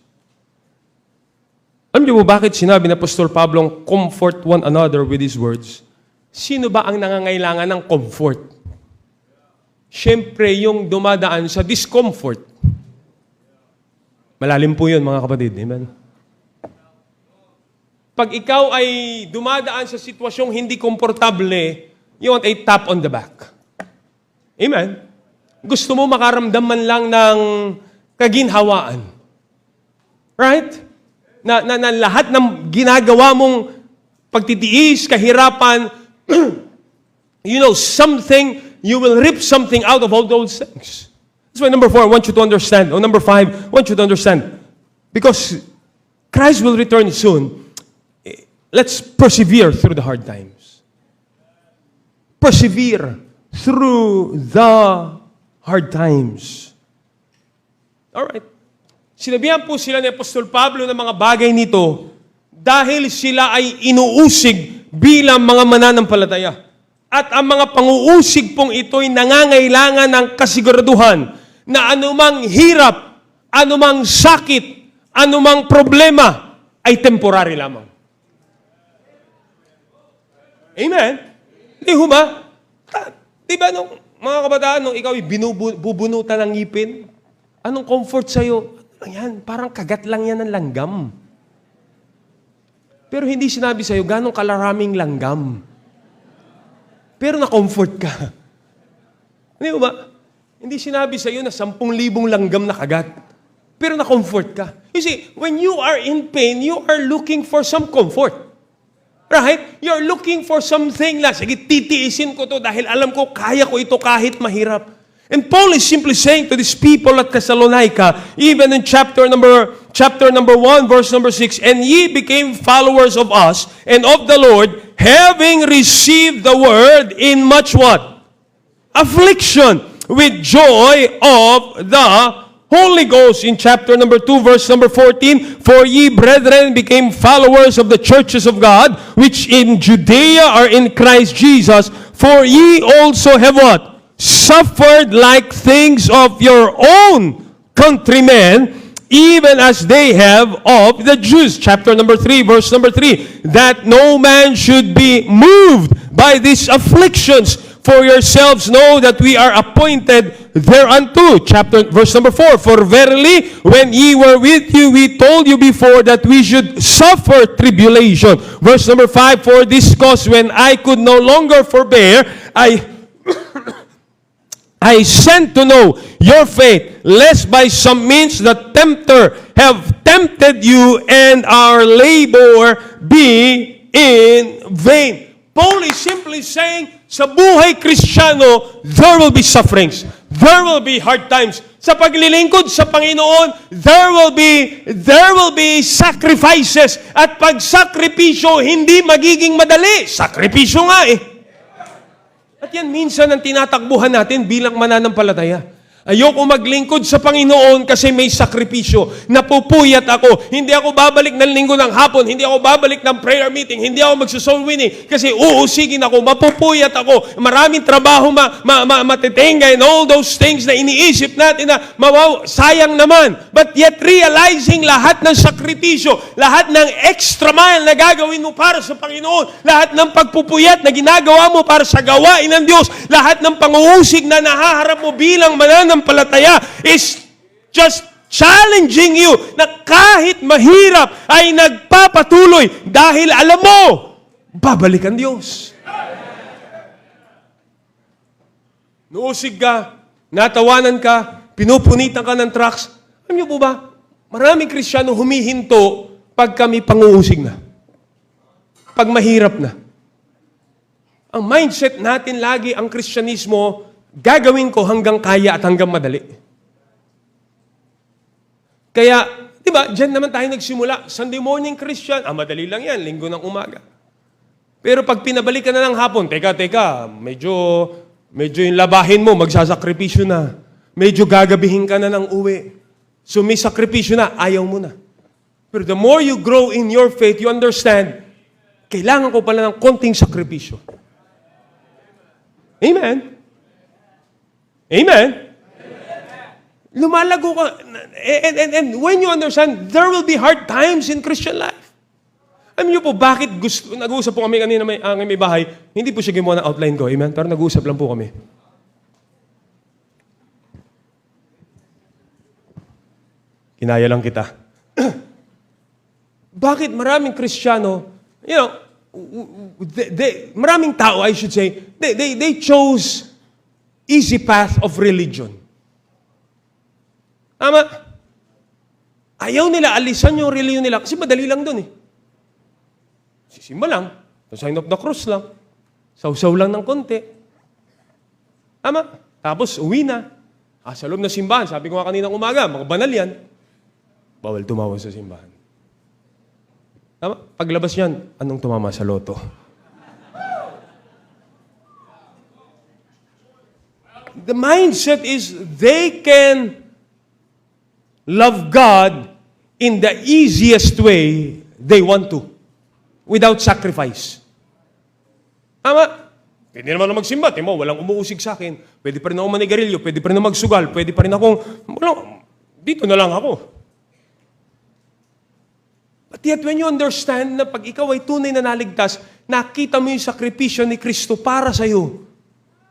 Alam niyo mo bakit sinabi ni Apostol Pablo, comfort one another with these words? Sino ba ang nangangailangan ng comfort? Siyempre, yung dumadaan sa discomfort. Malalim po yun, mga kapatid. Amen? Pag ikaw ay dumadaan sa sitwasyong hindi komportable, you want a tap on the back. Amen? Gusto mo makaramdam man lang ng kaginhawaan. Right? Na lahat ng ginagawa mong pagtitiis, kahirapan, something, you will reap something out of all those things. That's why number 4, I want you to understand. Or number 5, I want you to understand. Because Christ will return soon. Let's persevere through the hard times. Persevere through the hard times. Alright. Sinabihan po sila ni Apostol Pablo ng mga bagay nito dahil sila ay inuusig bilang mga mananampalataya. At ang mga panguusig pong ito'y nangangailangan ng kasiguraduhan na anumang hirap, anumang sakit, anumang problema ay temporary lamang. Amen? Di ho ba? Di ba nung mga kabataan, nung ikaw bubunutan ng ngipin, anong comfort sa'yo? Yan, parang kagat lang yan ng langgam. Pero hindi sinabi sa'yo, ganong kalaraming langgam. Pero na-comfort ka. Di ba? Hindi sinabi sa'yo na 10,000 langgam na kagat. Pero na-comfort ka. You see, when you are in pain, you are looking for some comfort. Right? You're looking for something na, sige, titiisin ko to dahil alam ko, kaya ko ito kahit mahirap. And Paul is simply saying to these people at Thessalonica, even in chapter number 1, verse number 6, and ye became followers of us and of the Lord, having received the word in much what? Affliction, with joy of the Holy Ghost. In chapter number 2, verse number 14, for ye, brethren, became followers of the churches of God, which in Judea are in Christ Jesus, for ye also have what? Suffered like things of your own countrymen, even as they have of the Jews. Chapter number 3, verse number 3, that no man should be moved by these afflictions, for yourselves know that we are appointed thereunto. Verse number 4, for verily, when ye were with you, we told you before that we should suffer tribulation. Verse number 5, for this cause, when I could no longer forbear, I sent to know your faith, lest by some means the tempter have tempted you, and our labor be in vain. Paul is simply saying, sa buhay Kristiyano, there will be sufferings. There will be hard times. Sa paglilingkod sa Panginoon, there will be sacrifices. At pag sakripisyo, hindi magiging madali. Sakripisyo nga eh. At yan minsan ang tinatakbuhan natin bilang mananampalataya. Ayoko maglingkod sa Panginoon kasi may sakripisyo. Napupuyat ako. Hindi ako babalik ng linggo ng hapon. Hindi ako babalik ng prayer meeting. Hindi ako magsusoul winning kasi uusigin ako. Mapupuyat ako. Maraming trabaho matitenga and all those things na iniisip natin na sayang naman. But yet realizing lahat ng sakripisyo, lahat ng extra mile na gagawin mo para sa Panginoon, lahat ng pagpupuyat na ginagawa mo para sa gawain ng Diyos, lahat ng panguusig na nahaharap mo bilang mananampalataya is just challenging you na kahit mahirap ay nagpapatuloy dahil alam mo, babalik ang Diyos. Nuusig ka, natawanan ka, pinupunitan ka ng trucks. Alam niyo po ba, maraming Kristiyano humihinto pag kami panguusig na. Pag mahirap na. Ang mindset natin lagi, ang Kristyanismo, gagawin ko hanggang kaya at hanggang madali. Kaya, di ba, dyan naman tayo nagsimula. Sunday morning Christian, madali lang yan, linggo ng umaga. Pero pag pinabalik ka na ng hapon, teka, medyo yung labahin mo, magsasakripisyo na. Medyo gagabihin ka na ng uwi. So may sakripisyo na, ayaw mo na. Pero the more you grow in your faith, you understand, kailangan ko pala ng konting sakripisyo. Amen? Amen? Lumalago ka. And when you understand, there will be hard times in Christian life. Alam niyo po, bakit nag-uusap po kami kanina may bahay, hindi po siya gumawa ng outline ko. Amen? Pero nag-uusap lang po kami. Kinaya lang kita. Bakit maraming Kristiyano, maraming tao, I should say, they chose easy path of religion. Tama? Ayaw nila, alisan yung religion nila kasi madali lang dun eh. Sisimba lang, the sign of the cross lang, sausaw lang ng konti. Tama? Tapos uwi na. Sa loob na simbahan, sabi ko nga kaninang umaga, mga banal yan, bawal tumawa sa simbahan. Tama? Paglabas niyan, anong tumama sa loto? The mindset is they can love God in the easiest way they want to, without sacrifice. Tama? Pwede naman na magsimba, timo, walang umuusig sa akin. Pwede pa rin ako manigarilyo, pwede pa rin ako magsugal, pwede pa rin akong, dito na lang ako. But yet, when you understand na pag ikaw ay tunay na naligtas, nakita mo yung sakripisyo ni Kristo para sa iyo,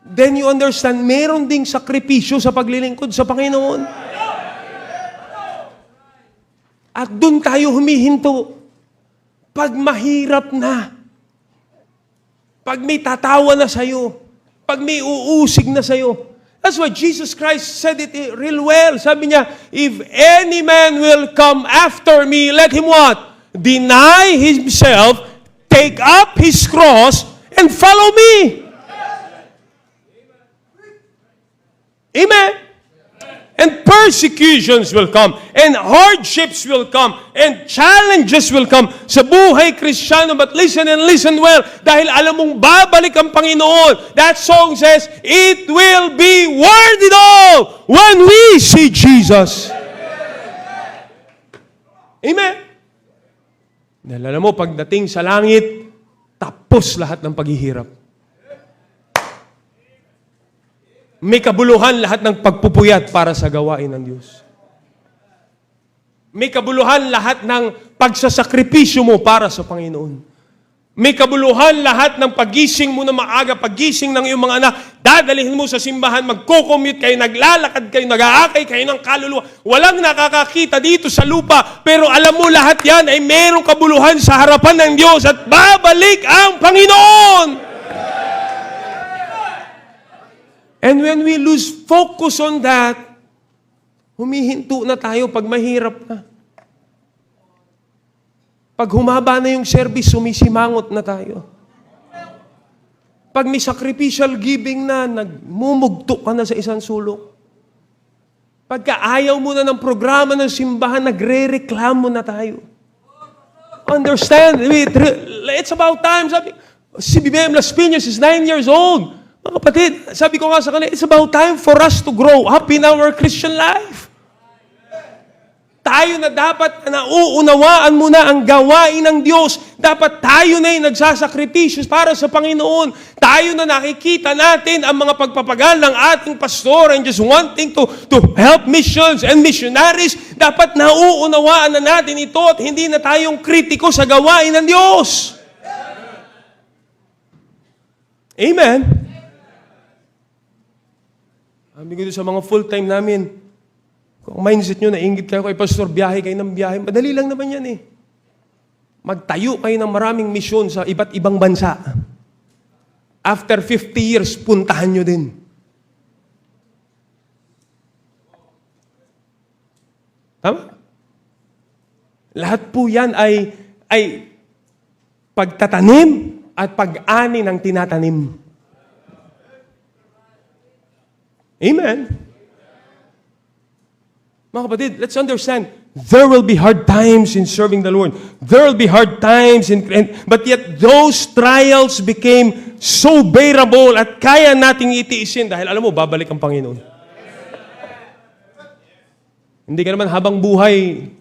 then you understand, meron ding sakripisyo sa paglilingkod sa Panginoon. At doon tayo humihinto. Pag mahirap na, pag may tatawa na sa'yo, pag may uusig na sa'yo. That's why Jesus Christ said it real well. Sabi niya, if any man will come after me, let him what? Deny himself, take up his cross and follow me. Amen. And persecutions will come, and hardships will come, and challenges will come sa buhay Kristiyano. But listen and listen well, dahil alam mong babalik ang Panginoon. That song says, it will be worth it all when we see Jesus. Amen. Dahil alam mo, pagdating sa langit, tapos lahat ng paghihirap. May kabuluhan lahat ng pagpupuyat para sa gawain ng Diyos. May kabuluhan lahat ng pagsasakripisyo mo para sa Panginoon. May kabuluhan lahat ng pagising mo na maaga, pagising ng iyong mga anak, dadalhin mo sa simbahan, magko-commute kayo, naglalakad kayo, nag-aakay kayo ng kaluluwa. Walang nakakakita dito sa lupa, pero alam mo lahat yan ay mayroong kabuluhan sa harapan ng Diyos at babalik ang Panginoon. And when we lose focus on that, humihinto na tayo pag mahirap na. Pag humaba na yung service, sumisimangot na tayo. Pag may sacrificial giving na, nagmumugto ka na sa isang sulok. Pagka ayaw mo na ng programa ng simbahan, nagre-reklamo na tayo. Understand? It's about time. Sabi, si BBM Las Piñas is 9 years old. Mga kapatid, sabi ko nga sa kanila, it's about time for us to grow up in our Christian life. Tayo na dapat nauunawaan muna ang gawain ng Diyos. Dapat tayo na yung nagsasakripisyo para sa Panginoon. Tayo na nakikita natin ang mga pagpapagal ng ating pastor and just wanting to help missions and missionaries. Dapat nauunawaan na natin ito at hindi na tayong kritiko sa gawain ng Diyos. Amen. Sabi ko sa mga full-time namin, kung mindset nyo, nainggit kayo kay Pastor, biyahe kayo ng biyahe, madali lang naman yan eh. Magtayo kayo ng maraming misyon sa iba't ibang bansa. After 50 years, puntahan nyo din. Tama? Lahat po yan ay pagtatanim at pag-ani ng tinatanim. Amen. Mga kapatid, let's understand, there will be hard times in serving the Lord. There will be hard times, but yet those trials became so bearable at kaya nating itiisin dahil alam mo, babalik ang Panginoon. Hindi ka naman habang buhay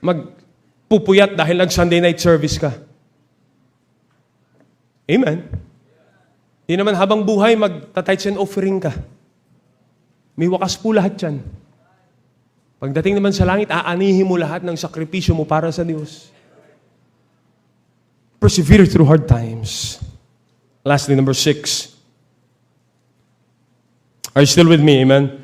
magpupuyat dahil nag-Sunday night service ka. Amen. Hindi naman habang buhay magta-tithes and offering ka. May wakas po lahat yan. Pagdating naman sa langit, aanihin mo lahat ng sakripisyo mo para sa Diyos. Persevere through hard times. Lastly, number 6. Are you still with me? Amen?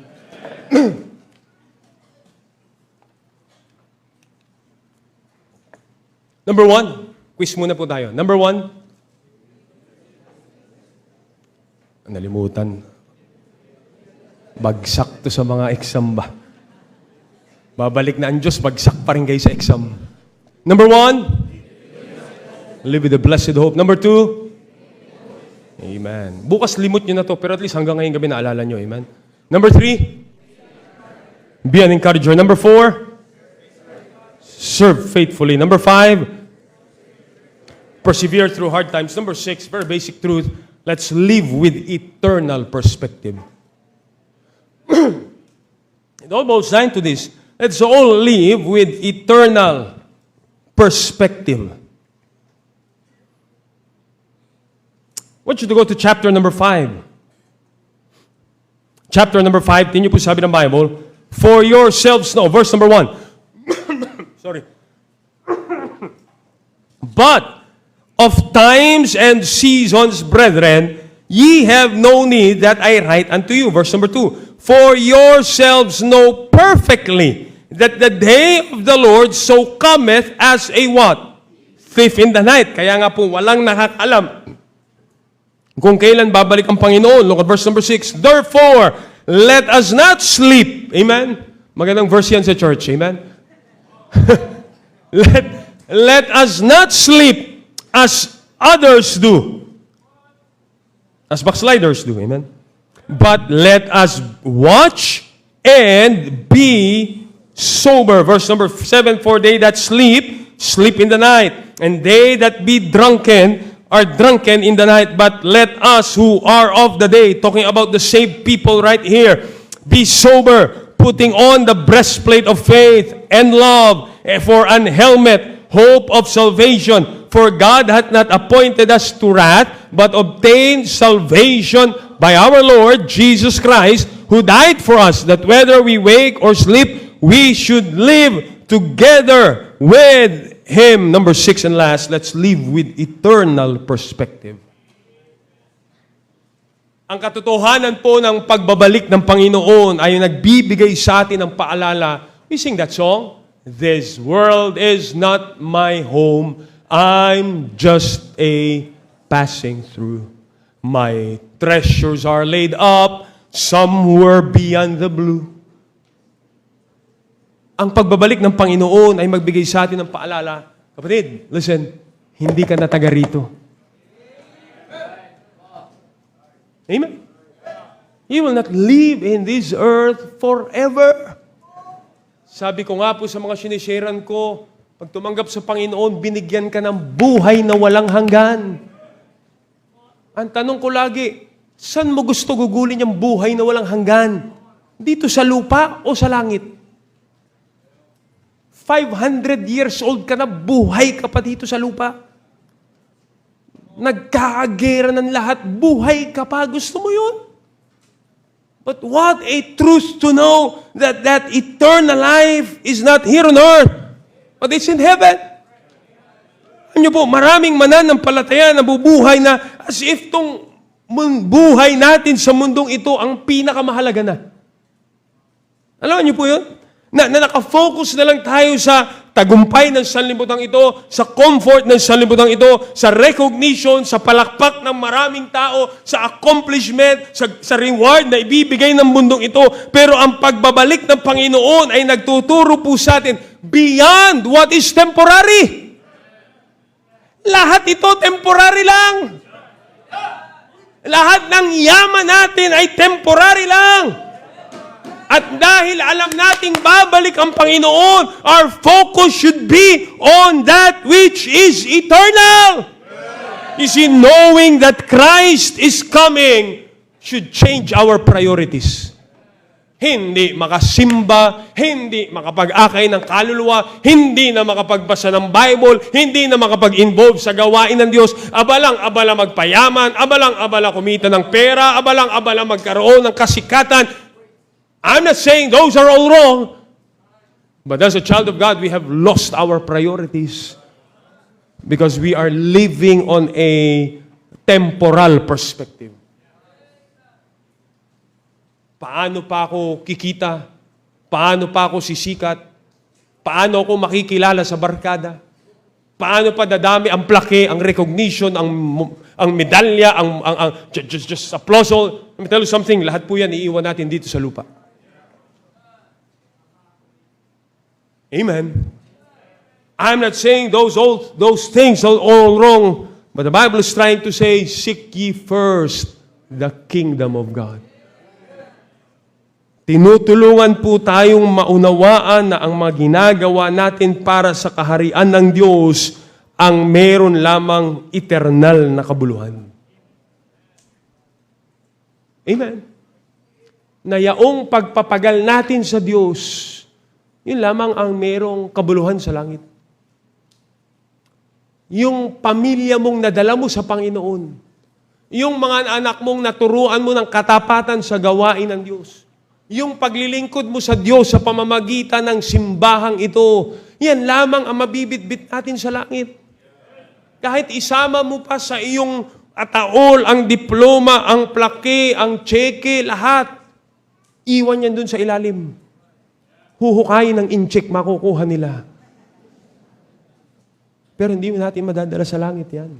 Number 1. Quiz muna po tayo. Number 1. Nalimutan. Bagsak to sa mga exam ba? Babalik na ang Diyos, bagsak pa rin kayo sa exam. Number 1, live with the blessed hope. Number 2, amen. Bukas limot nyo na to, pero at least hanggang ngayong gabi naalala nyo, amen. Number 3, be an encourager. Number 4, serve faithfully. Number 5, persevere through hard times. Number 6, very basic truth, let's live with eternal perspective. It all boils down to this. Let's all live with eternal perspective. I want you to go to chapter number 5. Chapter number 5, tingnan niyo po sabi ng Bible, for yourselves know, verse number 1. Sorry. But of times and seasons, brethren, ye have no need that I write unto you. Verse number 2. For yourselves know perfectly that the day of the Lord so cometh as a what? Thief in the night. Kaya nga po, walang nakakalam kung kailan babalik ang Panginoon. Look at verse number 6. Therefore, let us not sleep. Amen? Magandang verse yan sa church. Amen? Let us not sleep, as others do. As backsliders do. Amen? But let us watch and be sober. Verse number 7, for they that sleep, sleep in the night. And they that be drunken, are drunken in the night. But let us who are of the day, talking about the saved people right here, be sober, putting on the breastplate of faith and love, for an helmet, hope of salvation. For God hath not appointed us to wrath, but obtained salvation by our Lord Jesus Christ, who died for us, that whether we wake or sleep, we should live together with Him. Number 6 and last, let's live with eternal perspective. Ang katotohanan po ng pagbabalik ng Panginoon ay nagbibigay sa atin ng paalala. We sing that song, this world is not my home, I'm just a passing through. My treasures are laid up somewhere beyond the blue. Ang pagbabalik ng Panginoon ay magbigay sa atin ng paalala. Kapatid, listen, hindi ka na taga rito. Amen? You will not live in this earth forever. Sabi ko nga po sa mga sinisharean ko, pag tumanggap sa Panginoon, binigyan ka ng buhay na walang hanggan. Ang tanong ko lagi, saan mo gusto gugulin yung buhay na walang hanggan? Dito sa lupa o sa langit? 500 years old ka na, buhay ka pa dito sa lupa. Nagkaagera ng lahat, buhay ka pa, gusto mo yun? But what a truth to know that that eternal life is not here on earth, but it's in heaven. Ano po, maraming mananampalataya na bubuhay na as if tong buhay natin sa mundong ito ang pinakamahalaga na. Alam niyo po yun? Na nakafocus na lang tayo sa tagumpay ng sanlibutan ito, sa comfort ng sanlibutan ito, sa recognition, sa palakpak ng maraming tao, sa accomplishment, sa reward na ibibigay ng mundong ito. Pero ang pagbabalik ng Panginoon ay nagtuturo po sa atin beyond what is temporary. Lahat ito temporary lang. Lahat ng yaman natin ay temporary lang. At dahil alam nating babalik ang Panginoon, our focus should be on that which is eternal. You see, knowing that Christ is coming should change our priorities. Hindi makasimba, hindi makapag-akay ng kaluluwa, hindi na makapagbasa ng Bible, hindi na makapag-involve sa gawain ng Diyos, abalang-abala magpayaman, abalang-abala kumita ng pera, abalang-abala magkaroon ng kasikatan. I'm not saying those are all wrong, but as a child of God, we have lost our priorities because we are living on a temporal perspective. Paano pa ako kikita? Paano pa ako sisikat? Paano ako makikilala sa barkada? Paano pa dadami ang plaque, ang recognition, ang medalya, just applause? Let me tell you something, lahat po yan iiwan natin dito sa lupa. Amen. I'm not saying those things are all wrong, but the Bible is trying to say, seek ye first the kingdom of God. Tinutulungan po tayong maunawaan na ang mga ginagawa natin para sa kaharian ng Diyos ang meron lamang eternal na kabuluhan. Amen. Na yaong pagpapagal natin sa Diyos, yun lamang ang merong kabuluhan sa langit. Yung pamilya mong nadala mo sa Panginoon, yung mga anak mong naturuan mo ng katapatan sa gawain ng Diyos, yung paglilingkod mo sa Diyos sa pamamagitan ng simbahang ito, yan lamang ang mabibitbit natin sa langit. Kahit isama mo pa sa iyong ataol, ang diploma, ang plaque, ang cheque, lahat, iwan yan dun sa ilalim. Huhukayin ng incheck, makukuha nila. Pero hindi natin madadala sa langit yan.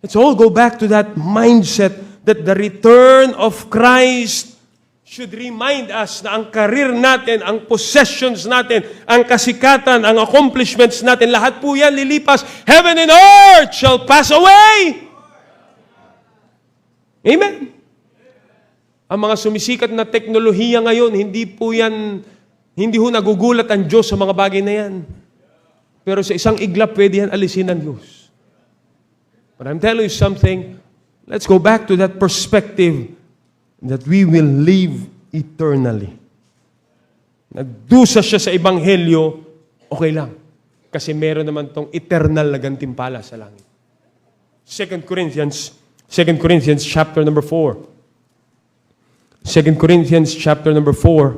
Let's all go back to that mindset that the return of Christ should remind us na ang career natin, ang possessions natin, ang kasikatan, ang accomplishments natin, lahat po yan lilipas. Heaven and earth shall pass away. Amen. Ang mga sumisikat na teknolohiya ngayon, hindi ho nagugulat ang Diyos sa mga bagay na yan. Pero sa isang iglap, pwede yan alisin ng Diyos. But I'm telling you something, let's go back to that perspective that we will live eternally. Nagdusa siya sa Ebanghelyo, okay lang. Kasi meron naman tong eternal na gantimpala sa langit. 2 Corinthians chapter number 4. 2 Corinthians chapter number 4.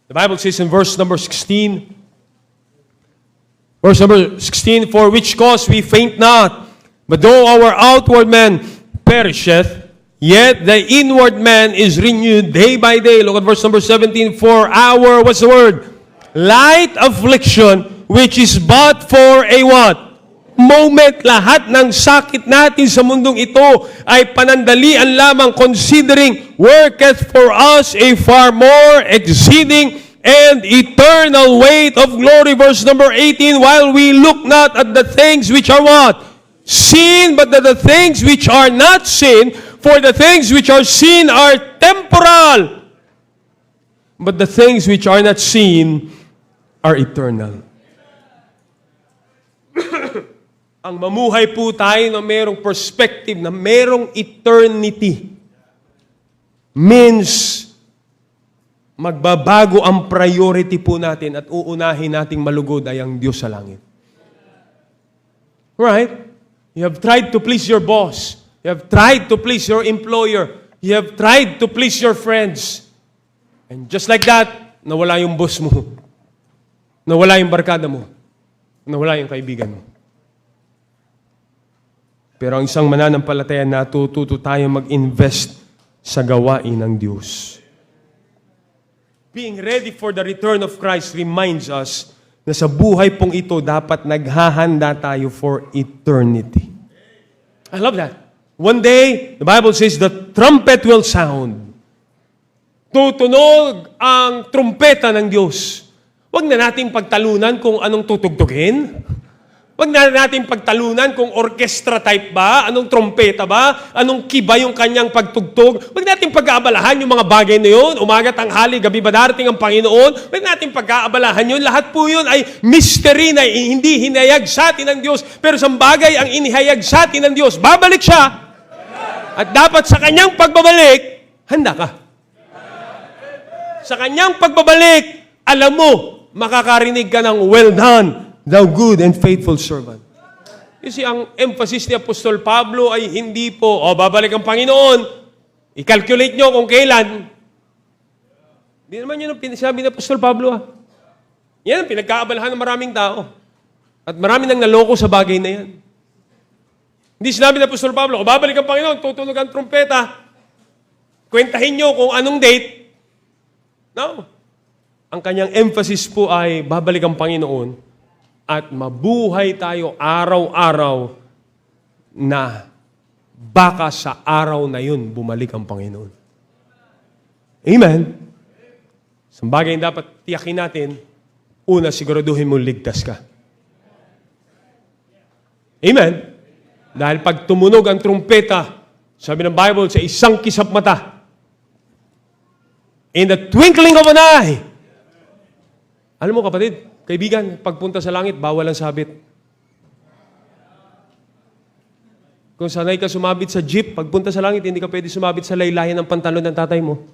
The Bible says in verse number 16, for which cause we faint not, but though our outward man perisheth, yet the inward man is renewed day by day. Look at verse number 17, for our, what's the word? Light affliction, which is but for a what? Moment. Lahat ng sakit natin sa mundong ito ay panandalian lamang, considering worketh for us a far more exceeding and eternal weight of glory. Verse number 18, while we look not at the things which are what? Seen, but at the things which are not seen, for the things which are seen are temporal, but the things which are not seen are eternal. Ang mamuhay po tayo na merong perspective, na merong eternity, means magbabago ang priority po natin at uunahin nating malugod ay ang Diyos sa langit. Right? You have tried to please your boss. You have tried to please your employer. You have tried to please your friends. And just like that, nawala yung boss mo. Nawala yung barkada mo. Nawala yung kaibigan mo. Pero ang isang mananampalataya, natututo tayo mag-invest sa gawain ng Diyos. Being ready for the return of Christ reminds us na sa buhay pong ito, dapat naghahanda tayo for eternity. I love that. One day, the Bible says, the trumpet will sound. Tutunog ang trumpeta ng Diyos. Huwag na nating pagtalunan kung anong tutugtugin. Huwag na natin pagtalunan kung orchestra type ba, anong trompeta ba, anong kiba yung kanyang pagtugtog. Huwag natin pag-aabalahan yung mga bagay na yun. Umaga, tanghali, gabi ba darating ang Panginoon? Huwag natin pag-aabalahan yun. Lahat po yun ay mystery na hindi hinayag sa atin ng Diyos. Pero sa bagay ang inihayag sa atin ng Diyos, babalik siya. At dapat sa kanyang pagbabalik, handa ka. Sa kanyang pagbabalik, alam mo, makakarinig ka ng well done, thou good and faithful servant. Kasi ang emphasis ni Apostol Pablo ay hindi po, babalik ang Panginoon, i-calculate nyo kung kailan. Hindi naman yun ang sinabi ni Apostol Pablo. Yan ang pinagkaabalahan ng maraming tao. At marami nang naloko sa bagay na yan. Hindi sinabi ni Apostol Pablo, babalik ang Panginoon, tutunog ang trumpeta, kwentahin nyo kung anong date. No. Ang kanyang emphasis po ay babalik ang Panginoon at mabuhay tayo araw-araw na baka sa araw na yun bumalik ang Panginoon. Amen? Sa bagay na dapat tiyakin natin, una, siguraduhin mo ligtas ka. Amen? Dahil pag tumunog ang trumpeta, sabi ng Bible, sa isang kisap mata, in the twinkling of an eye, alam mo kapatid, kaibigan, pagpunta sa langit, bawal ang sabit. Kung sanay ka sumabit sa jeep, pagpunta sa langit, hindi ka pwede sumabit sa laylayan ng pantalon ng tatay mo.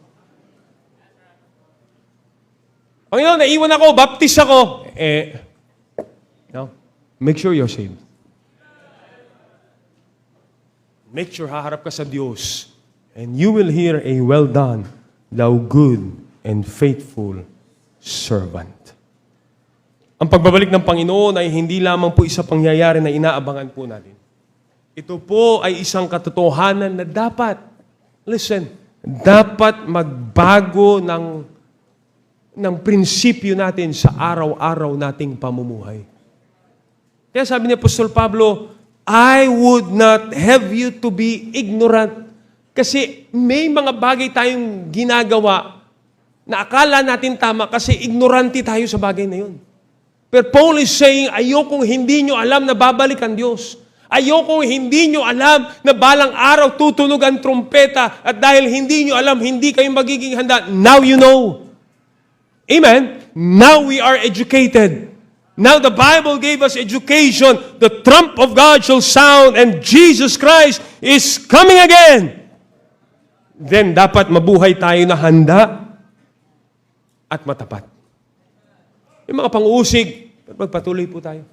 Panginoon, naiwan ako, baptist ako. No. Make sure you're saved. Make sure haharap ka sa Diyos. And you will hear a well done, thou good and faithful servant. Ang pagbabalik ng Panginoon ay hindi lamang po isa pangyayari na inaabangan po natin. Ito po ay isang katotohanan na dapat, listen, dapat magbago ng prinsipyo natin sa araw-araw nating pamumuhay. Kaya sabi ni Apostol Pablo, I would not have you to be ignorant. Kasi may mga bagay tayong ginagawa na akala natin tama kasi ignorante tayo sa bagay na yun. Pero Paul is saying, ayokong hindi nyo alam na babalik ang Diyos. Ayokong hindi nyo alam na balang araw tutunog ang trumpeta at dahil hindi nyo alam, hindi kayo magiging handa. Now you know. Amen? Now we are educated. Now the Bible gave us education. The trump of God shall sound and Jesus Christ is coming again. Then dapat mabuhay tayo na handa at matapat. May mga pang-uusig, pero magpatuloy po tayo.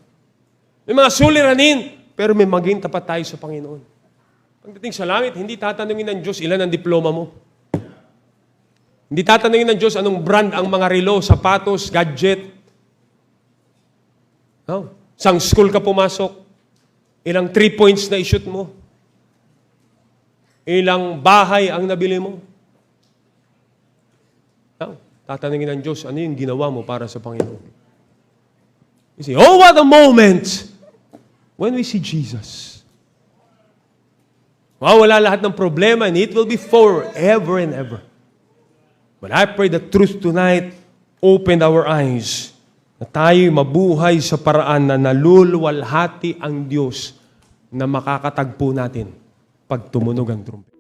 May mga suliranin, pero may maging tapat tayo sa Panginoon. Pagdating sa langit, hindi tatanungin ng Diyos ilan ang diploma mo. Hindi tatanungin ng Diyos anong brand ang mga relo, sapatos, gadget. No? Sang school ka pumasok, ilang 3 points na i-shoot mo, ilang bahay ang nabili mo. No? Tatanungin ng Diyos, ano yung ginawa mo para sa Panginoon? You see, oh, what a moment when we see Jesus. Mawawala lahat ng problema and it will be forever and ever. But I pray the truth tonight opened our eyes na tayo mabuhay sa paraan na naluluwalhati ang Diyos na makakatagpo natin pag tumunog ang trumpet.